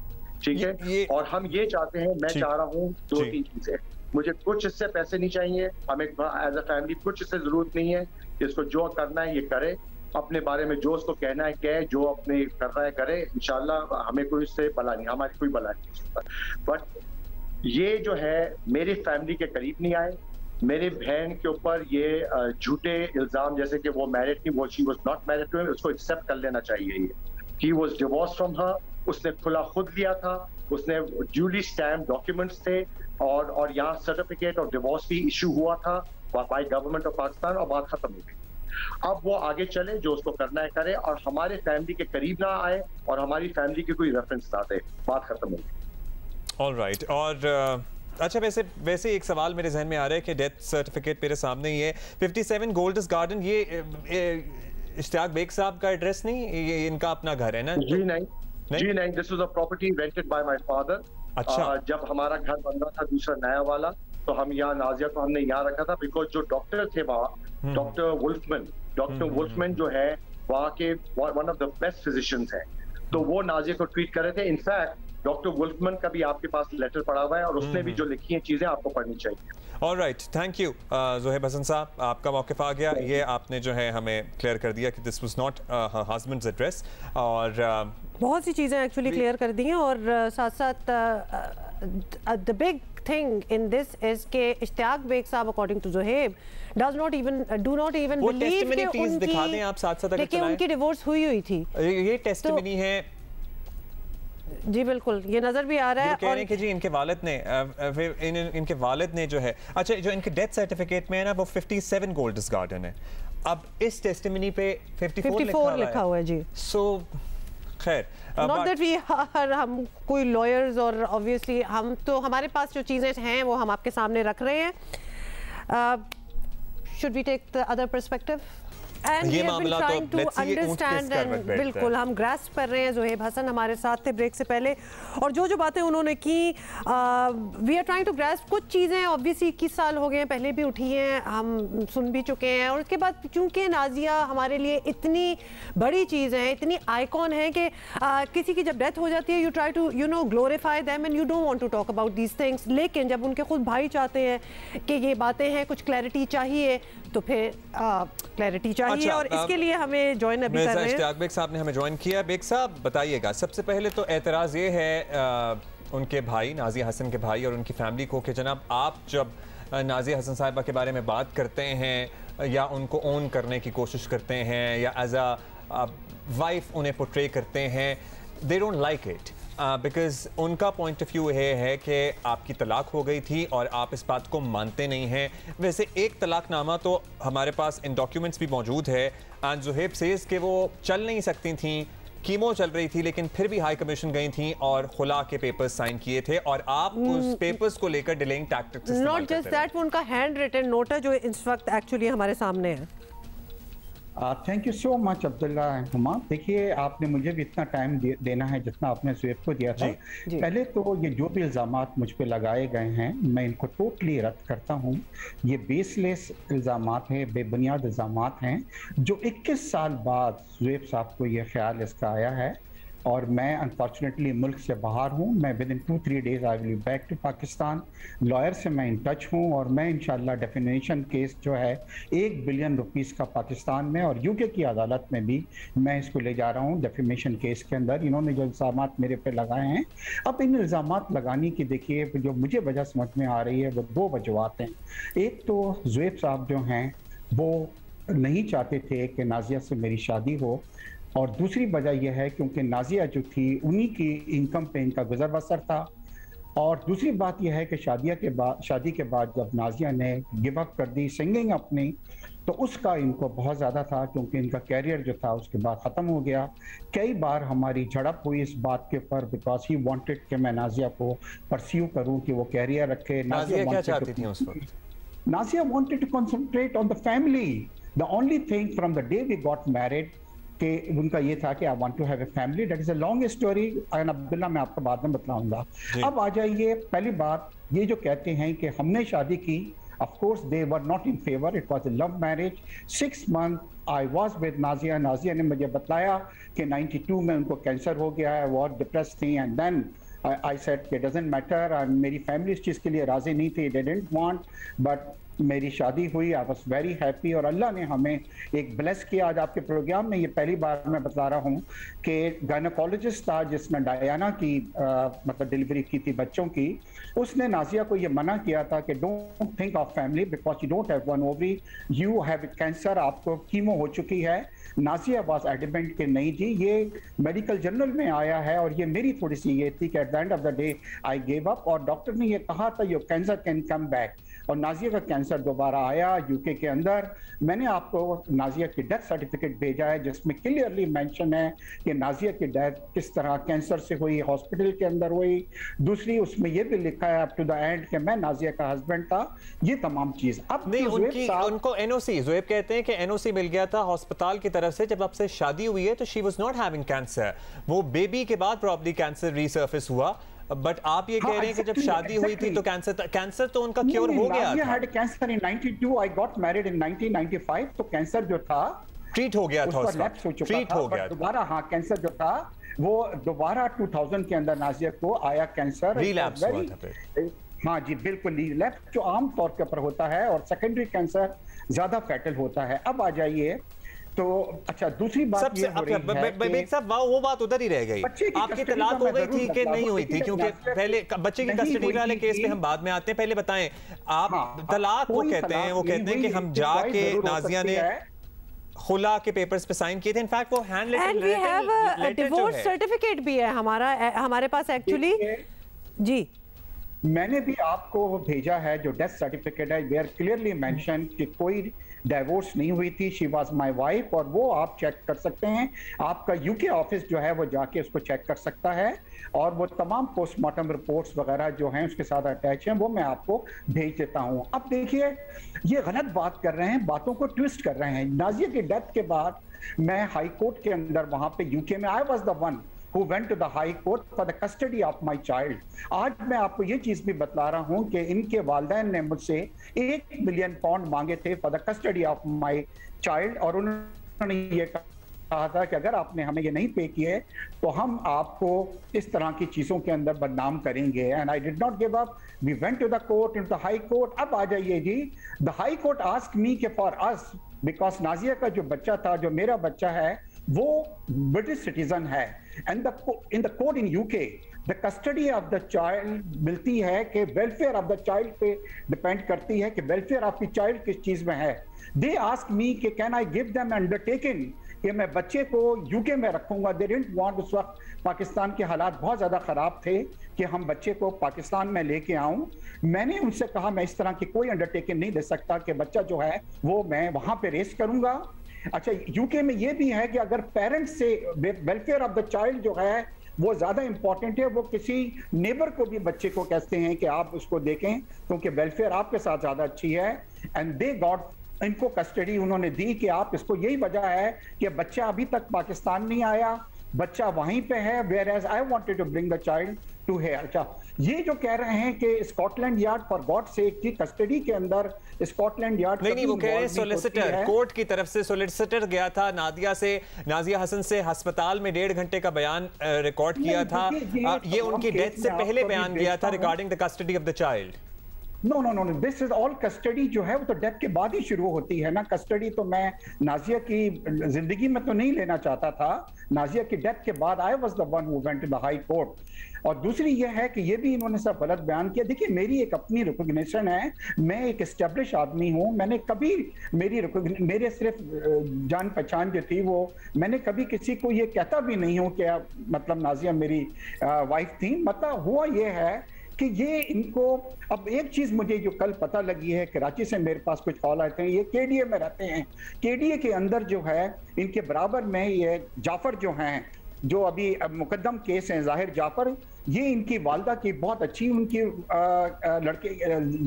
ठीक है। और हम ये चाहते हैं, मैं चाह रहा हूँ 2-3 चीजें, मुझे कुछ इससे पैसे नहीं चाहिए, हमें एज अ फैमिली कुछ इससे जरूरत नहीं है, इसको जो करना है ये करे, अपने बारे में जो उसको कहना है कहे, जो अपने कर रहा है करे, इंशाल्लाह हमें कोई इससे बला नहीं, हमारी कोई बला नहीं। बट ये जो है मेरी फैमिली के करीब नहीं आए, मेरे बहन के ऊपर ये झूठे इल्जाम जैसे कि वो मैरिड थी, वो she was not married to him, उसको एक्सेप्ट कर लेना चाहिए। ये ही वाज डिवोर्स फ्रॉम हर, उसने खुला खुद लिया था, उसने ड्यूली स्टैम्प डॉक्यूमेंट्स थे और यहाँ सर्टिफिकेट और डिवोर्स भी इशू हुआ था बाय गवर्नमेंट ऑफ पाकिस्तान और बात खत्म हो गई। अब वो आगे चले, जो उसको करना है करे और हमारे फैमिली के करीब ना आए और हमारी फैमिली की कोई रेफरेंस ना दे, बात खत्म हो गई। ऑलराइट। और अच्छा, वैसे एक सवाल मेरे जहन में आ रहा है कि डेथ सर्टिफिकेट मेरे सामने ही है, 57 गोल्डस गार्डन, ये इश्तियाक बेग साहब का एड्रेस नहीं, ये इनका अपना घर है ना? जी नहीं, जी नहीं, this was a property rented by my father. अच्छा। जब हमारा घर बन रहा था दूसरा नया वाला, तो हम यहाँ नाजिया को हमने यहाँ रखा था, बिकॉज जो डॉक्टर थे वहाँ, डॉक्टर वुल्फमैन जो है वहाँ के one of the best physicians हैं, तो वो नाजिया को ट्रीट कर रहे थे। इनफैक्ट डॉक्टर वुल्फमैन का भी आपके पास लेटर पड़ा हुआ है और उसने भी जो लिखी हैं चीजें आपको पढ़नी चाहिए। Alright, thank you Zoheb Hasan sahab, आपका मौक़िफ़ आ गया, ये आपने जो है हमें क्लियर कर दिया कि this was not husband's address, और बहुत सी चीज़ें एक्चुअली क्लियर कर दी हैं। और साथ साथ the big thing in this is के Ishtiaq Baig sahab according to Zoheb do not even believe कि उनकी डिवोर्स हुई थी। ये टेस्टिमनी है जी, बिल्कुल, ये नजर भी आ रहा है। और कि जी इनके वालिद ने इनके वालिद ने जो है, अच्छा, जो इनके डेथ सर्टिफिकेट में है ना, वो 57 गोल्डस गार्डन है। अब इस टेस्टिमनी पे 54 लिखा हुआ है जी। सो खैर, नॉट दैट वी हम कोई लॉयर्स, और ऑब्वियसली हम तो हमारे पास जो चीज़ें हैं वो हम आपके सामने रख रहे हैं। Should we take the other perspective? ये मामला तो बिल्कुल हम ग्रास्प कर रहे हैं। ज़ोहेब हसन हमारे साथ थे ब्रेक से पहले, और जो बातें उन्होंने की, we are trying to grasp. कुछ चीज़ें ऑब्वियसली 21 साल हो गए हैं, पहले भी उठी हैं, हम सुन भी चुके हैं, और उसके बाद चूंकि नाजिया हमारे लिए इतनी बड़ी चीज़ है, इतनी आइकॉन है कि किसी की जब डेथ हो जाती है, you try to glorify them and you don't want to talk about these things. लेकिन जब उनके खुद भाई चाहते हैं कि ये बातें हैं, कुछ क्लैरिटी चाहिए, तो फिर क्लैरिटी चाहिए। अच्छा, और इसके लिए हमें ज्वाइन अभी कर रहे हैं इश्तियाक बेग साहब ने हमें ज्वाइन किया। बेग साहब बताइएगा, सबसे पहले तो एतराज़ ये है उनके भाई नाजिया हसन के भाई और उनकी फैमिली को कि जनाब आप जब नाजिया हसन साहिबा के बारे में बात करते हैं या उनको ओन करने की कोशिश करते हैं या एज अ वाइफ उन्हें पोर्ट्रे करते हैं, they don't like it because उनका पॉइंट ऑफ व्यू ये है कि आपकी तलाक हो गई थी और आप इस बात को मानते नहीं हैं। वैसे एक तलाकनामा तो हमारे पास इन डॉक्यूमेंट्स भी मौजूद है, एंड ज़ोहेब सेज कि वो चल नहीं सकती थी, कीमो चल रही थी, लेकिन फिर भी हाई कमीशन गई थी और खुला के पेपर्स साइन किए थे, और आप उस पेपर्स को लेकर डिलेइंग टैक्टिक्स इस्तेमाल करते हैं। नॉट जस्ट दैट, वो उनका हैंड रिटन नोट है जो इस वक्त एक्चुअली हमारे सामने है। Thank you so much Abdullah and Huma. देखिए, आपने मुझे भी इतना टाइम देना है जितना आपने ज़ोहेब को दिया था। पहले तो ये जो भी इल्ज़ामात मुझ पे लगाए गए हैं, मैं इनको टोटली रद्द करता हूँ। ये बेसलेस इल्ज़ामात हैं, बेबुनियाद इल्ज़ामात हैं, जो 21 साल बाद ज़ोहेब साहब को ये ख्याल इसका आया है, और मैं अनफॉर्चुनेटली मुल्क से बाहर हूँ। मैं within 2-3 days I will back to Pakistan. Lawyer से मैं इन टच हूँ, और मैं इंशाल्लाह डेफिनेशन केस जो है 1 बिलियन रुपीस का पाकिस्तान में और यूके की अदालत में भी मैं इसको ले जा रहा हूँ डेफिमेशन केस के अंदर। इन्होंने जो इल्ज़ामात मेरे पे लगाए हैं, अब इन इल्ज़ामात लगाने की देखिए जो मुझे वजह समझ में आ रही है वो 2 वजूहत हैं। एक तो ज़ोहेब साहब जो हैं वो नहीं चाहते थे कि नाजिया से मेरी शादी हो, और दूसरी वजह यह है क्योंकि नाजिया जो थी उन्हीं की इनकम पे इनका गुजर बसर था, और दूसरी बात यह है कि शादी के बाद जब नाजिया ने गिव अप कर दी सिंगिंग अपनी, तो उसका इनको बहुत ज़्यादा था, क्योंकि इनका कैरियर जो था उसके बाद ख़त्म हो गया। कई बार हमारी झड़प हुई इस बात के ऊपर, बिकॉज ही वांटेड कि मैं नाजिया को परस्यू करूं कि वो कैरियर रखे। नाजिया क्या चाहती थी उस वक्त? Nazia wanted to concentrate on the family. The only thing from the day we got married कि उनका ये था कि I want to have a family. That is a long story and Abdullah मैं आपको बाद में बताऊंगा। अब आ जाइए, पहली बात ये जो कहते हैं कि हमने शादी की, of course they were not in favour, it was a love marriage. 6 month I was with Nazia. Nazia ने मुझे बताया कि 92 में उनको कैंसर हो गया है, वो डिप्रेस थी, and then I said it doesn't matter, and मेरी फैमिली इस चीज़ के लिए राजी नहीं थी, they didn't want, but मेरी शादी हुई, आई वॉज वेरी हैप्पी, और अल्लाह ने हमें एक ब्लेस किया। आज आपके प्रोग्राम में ये पहली बार मैं बता रहा हूँ कि गायनोकोलॉजिस्ट था जिसने डायना की मतलब डिलीवरी की थी बच्चों की, उसने नाजिया को ये मना किया था कि don't think of family because you don't have one ovary, you have cancer, आपको कीमो हो चुकी है। नाजिया वाज एडमेंट कि नहीं जी, ये मेडिकल जर्नल में आया है, और ये मेरी थोड़ी सी ये थी कि at the end of the day I give up, और डॉक्टर ने ये कहा था your cancer can come back, और नाजिया का कैंसर दोबारा आया यूके के अंदर। मैंने आपको नाजिया की डेथ सर्टिफिकेट भेजा है जिसमें क्लियरली मेंशन है कि नाजिया की डेथ किस तरह कैंसर से हुई, हॉस्पिटल के अंदर हुई। दूसरी उसमें ये भी लिखा है अप टू द एंड कि मैं नाजिया का हस्बैंड था, ये तमाम चीज। अब नहीं, उनको एनओसी, ज़ुएब कहते हैं कि एनओसी मिल गया था हॉस्पिटल की तरफ से जब आपसे शादी हुई है, तो she was not having cancer, वो बेबी के बाद प्रॉब्ली कैंसर रिसर्फेस हुआ, बट आप ये कह रहे हैं कि जब शादी हुई थी तो कैंसर तो उनका क्योर हो गया था। had cancer in 92, I got married in 1995, तो कैंसर जो था ट्रीट हो गया था, ट्रीट हो गया दोबारा। हाँ, कैंसर जो था वो दोबारा 2000 के अंदर नाजिया को आया कैंसर, रिलैप्स हुआ था फिर। हाँ जी बिल्कुल, रिलैप्स जो आम तौर के ऊपर होता है, और सेकेंडरी कैंसर ज्यादा फैटल होता है। अब आ जाइए तो अच्छा, दूसरी बात ये हो रही है साहब वो बात उधर ही रह गई, आपकी तलाक हो गई थी कि नहीं हुई थी, क्योंकि पहले बच्चे की कस्टडी वाले केस में हम बाद में आते हैं, पहले बताएं आप तलाक वो कहते हैं कि हम जाके नाजिया ने खुला के पेपर्स पे साइन किए थे, इनफैक्ट वो हैंड लेटर डिवोर्स सर्टिफिकेट भी है हमारे पास एक्चुअली जी। मैंने भी आपको भेजा है जो डेथ सर्टिफिकेट है, वेयर क्लियरली मेंशन कि कोई डाइवोर्स नहीं हुई थी, शी वाज माय वाइफ, और वो आप चेक कर सकते हैं। आपका यूके ऑफिस जो है वो जाके उसको चेक कर सकता है, और वो तमाम पोस्टमार्टम रिपोर्ट्स वगैरह जो हैं उसके साथ अटैच हैं, वो मैं आपको भेज देता हूं। अब देखिए, ये गलत बात कर रहे हैं, बातों को ट्विस्ट कर रहे हैं। नाजिया की डेथ के बाद मैं हाई कोर्ट के अंदर वहां पे यूके में, आई was the one who went to the high court for the custody of my child। आज मैं आपको ये चीज भी बतला रहा हूं कि इनके वालिदैन ने मुझसे 1 मिलियन पाउंड मांगे थे for the custody of my child, और उन्होंने ये कहा था कि अगर आपने हमें ये नहीं पे किए तो हम आपको इस तरह की चीजों के अंदर बदनाम करेंगे। And I did not give up, we went to the court, in the high court. अब आ जाइए जी, the high court ask me कि फॉर अस, बिकॉज नाजिया का जो बच्चा था, जो मेरा बच्चा है, वो ब्रिटिश सिटीजन है, and in the court in UK the custody of the child मिलती है कि वेलफेयर ऑफ द चाइल्ड पे डिपेंड करती है कि वेलफेयर ऑफ द चाइल्ड किस चीज में है। दे आस्क मी कि can I give them undertaking कि मैं बच्चे को यूके में रखूंगा। दे डिडंट वांट, उस वक्त पाकिस्तान के हालात बहुत ज्यादा खराब थे कि हम बच्चे को पाकिस्तान में लेके आऊं। मैंने उनसे कहा मैं इस तरह की कोई अंडरटेकिंग नहीं दे सकता कि बच्चा जो है वो मैं वहां पे रेस करूंगा। अच्छा, यूके में ये भी है कि अगर पेरेंट्स से वेलफेयर ऑफ द चाइल्ड जो है वो ज्यादा इंपॉर्टेंट है, वो किसी नेबर को भी बच्चे को कहते हैं कि आप उसको देखें क्योंकि वेलफेयर आपके साथ ज्यादा अच्छी है। एंड दे गॉट, इनको कस्टडी उन्होंने दी कि आप इसको, यही वजह है कि बच्चा अभी तक पाकिस्तान नहीं आया, बच्चा वहीं पे है, whereas I wanted to bring the child to here. अच्छा, ये जो कह रहे हैं कि Scotland yard for God sake की कस्टडी के अंदर स्कॉटलैंड यार्ड नहीं, वो कह रहे हैं सोलिसिटर, कोर्ट की तरफ से सोलिसिटर गया था नाजिया हसन से अस्पताल में 1.5 घंटे का बयान रिकॉर्ड किया था। ये उनकी डेथ से पहले बयान दिया था regarding the custody of the child. No no no, this is all custody जो है वो तो डेथ के बाद ही शुरू होती है ना। कस्टडी तो मैं नाजिया की जिंदगी में तो नहीं लेना चाहता था, नाजिया की डेथ के बाद I was the one who went to the high court. और दूसरी ये है कि ये भी इन्होंने सब गलत बयान किया। देखिए, मेरी एक अपनी रिकॉग्निशन है, मैं एक एस्टेब्लिश आदमी हूँ, मैंने कभी मेरे सिर्फ जान पहचान जो थी वो, मैंने कभी किसी को ये कहता भी नहीं हूँ कि मतलब नाजिया मेरी वाइफ थी। मतलब हुआ ये है कि ये इनको, अब एक चीज मुझे जो कल पता लगी है, कराची से मेरे पास कुछ कॉल आते हैं, ये केडीए में रहते हैं, केडीए के अंदर जो है इनके बराबर में ये जाफर जो हैं, जो अभी मुकद्दम केस हैं, जाहिर जाफर, ये इनकी वालदा की बहुत अच्छी, उनकी लड़के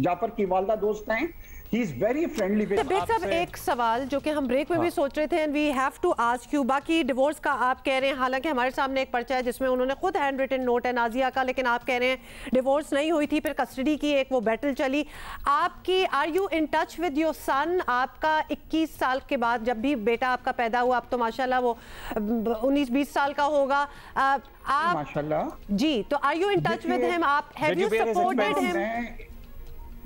जाफर की वालदा दोस्त हैं। He is very friendly with. Baig sahab एक सवाल जो कि हम ब्रेक में भी सोच रहे थे and we have to ask you, बाकी डिवोर्स का आप कह रहे हैं, हालांकि हमारे सामने एक पर्चा है जिसमें उन्होंने खुद हैंड रिटन नोट है नाजिया का, लेकिन आप कह रहे हैं डिवोर्स नहीं हुई थी, फिर कस्टडी की एक वो बैटल चली आपकी। Are you in touch with your son? आपका 21 साल के बाद जब भी बेटा आपका पैदा हुआ, अब तो माशाल्लाह वो 19-20 साल का होगा, आप माशाल्लाह जी, तो are you in touch with him? आप have you supported him?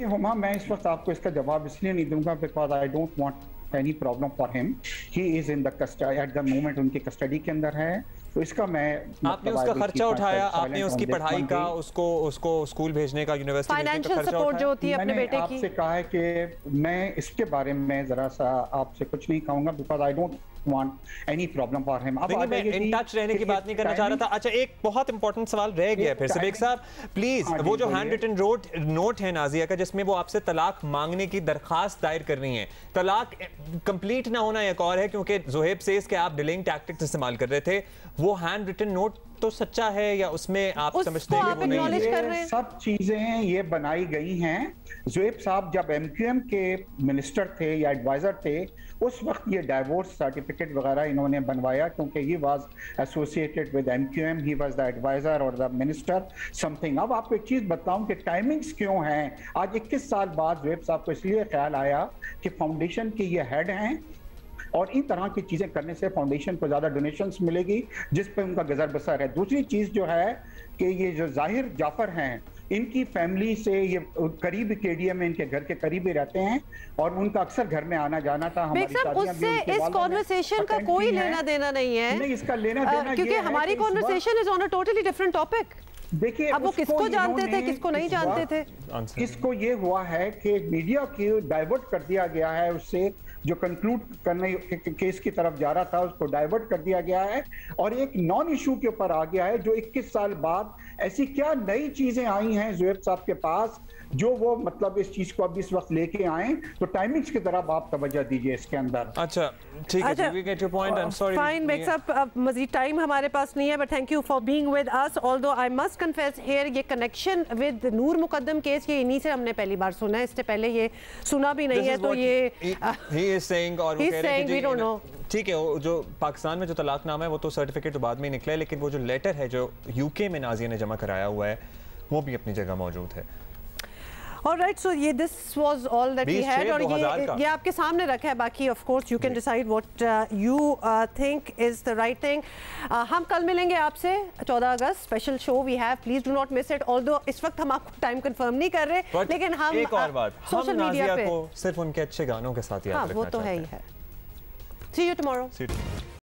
Huma, मैं इस वक्त आपको इसका जवाब इसलिए नहीं दूंगा because I don't want any problem for him. He is in the custody at the moment, उनकी कस्टडी के अंदर है, तो इसका मैं आपने उसका खर्चा उठाया, आपने उसकी पढ़ाई का, उसको स्कूल भेजने का, यूनिवर्सिटी फाइनेंशियल सपोर्ट जो होती है अपने बेटे की। आपसे कहा है कि मैं इसके बारे में जरा सा आपसे कुछ नहीं कहूंगा because I don't want any problem for him। अब मैं इन टच रहने की बात नहीं करना चाह रहा था। अच्छा, एक बहुत इंपॉर्टेंट सवाल रह गया फिर से बेग साहब प्लीज, वो जो हैंड रिटन नोट है नाजिया का जिसमें वो आपसे तलाक मांगने की दरखास्त दायर कर रही हैं, तलाक कंप्लीट ना होना एक और है, क्योंकि ज़ुहैब सेज़ के आप डिलेइंग टैक्टिक्स इस्तेमाल कर रहे थे, वो हैंड रिटन नोट तो सच्चा है या उसमें आप समझते हैं कि वो नहीं है? सब चीजें ये बनाई गई हैं। ज़ुहैब साहब जब एमक्यूएम के मिनिस्टर थे या एडवाइजर थे, उस वक्त ये डाइवोर्स सर्टिफिकेट वगैरह इन्होंने बनवाया, क्योंकि he was associated with MQM, he was the adviser और द मिनिस्टर समथिंग। अब आपको एक चीज बताऊं कि टाइमिंग्स क्यों हैं। आज 21 साल बाद ज़ुहैब साहब को इसलिए ख्याल आया कि फाउंडेशन के ये हेड हैं और इन तरह की चीजें करने से फाउंडेशन को ज्यादा डोनेशंस मिलेगी, जिस पे उनका गुजर बसर है। दूसरी चीज जो है कि ये जो जाहिर जाफर हैं, इनकी फैमिली से ये करीब केडीएम में इनके घर के करीब ही रहते हैं और उनका अक्सर घर में आना जाना था। हमारी शादियां भी उससे इस कॉन्वर्सेशन का कोई लेना देना नहीं है। नहीं, इसका लेना देना क्योंकि हमारी conversation is on a totally different topic. देखिए, अब वो किसको जानते थे, किसको नहीं जानते थे। इसको ये हुआ है कि मीडिया की डाइवर्ट कर दिया गया है, उससे जो कंक्लूड करने केस की तरफ जा रहा था उसको डाइवर्ट कर दिया गया है और एक नॉन इशू के ऊपर आ गया है। जो 21 साल बाद ऐसी क्या नई चीजें आई हैं ज़ुहैब साहब के पास जो वो मतलब इस चीज को अब इस वक्त लेके आए, तो टाइमिंग्स की तरफ आप तवज्जो दीजिए इसके अंदर। अच्छा, ठीक है, we get your point. I am sorry fine Baig साहब, अब मजीद टाइम हमारे पास नहीं है, but thank you for being with us. Although I must confess here, ये connection with Noor Muqaddam case ये इन्हीं से हमने पहली बार सुना है, इससे पहले ये सुना भी नहीं है। तो ये ही इज सेइंग और वो कह रहे हैं वी डोंट नो। ठीक है, जो पाकिस्तान में जो तलाकनामा है वो तो सर्टिफिकेट तो बाद में निकला है, लेकिन वो जो लेटर है जो यूके में नाजिया ने जमा कराया हुआ है वो भी अपनी जगह मौजूद है। Alright, so ये this was all that we had और ये आपके सामने रखा है। बाकी of course you can decide what you think is the right thing। हम कल मिलेंगे आपसे 14 अगस्त special show we have, please do not miss it। Although इस वक्त हम आपको टाइम कंफर्म नहीं कर रहे, लेकिन हम एक और बात, सोशल मीडिया पे को सिर्फ उनके अच्छे गानों के साथ याद रखना वो तो है ही है। See you tomorrow।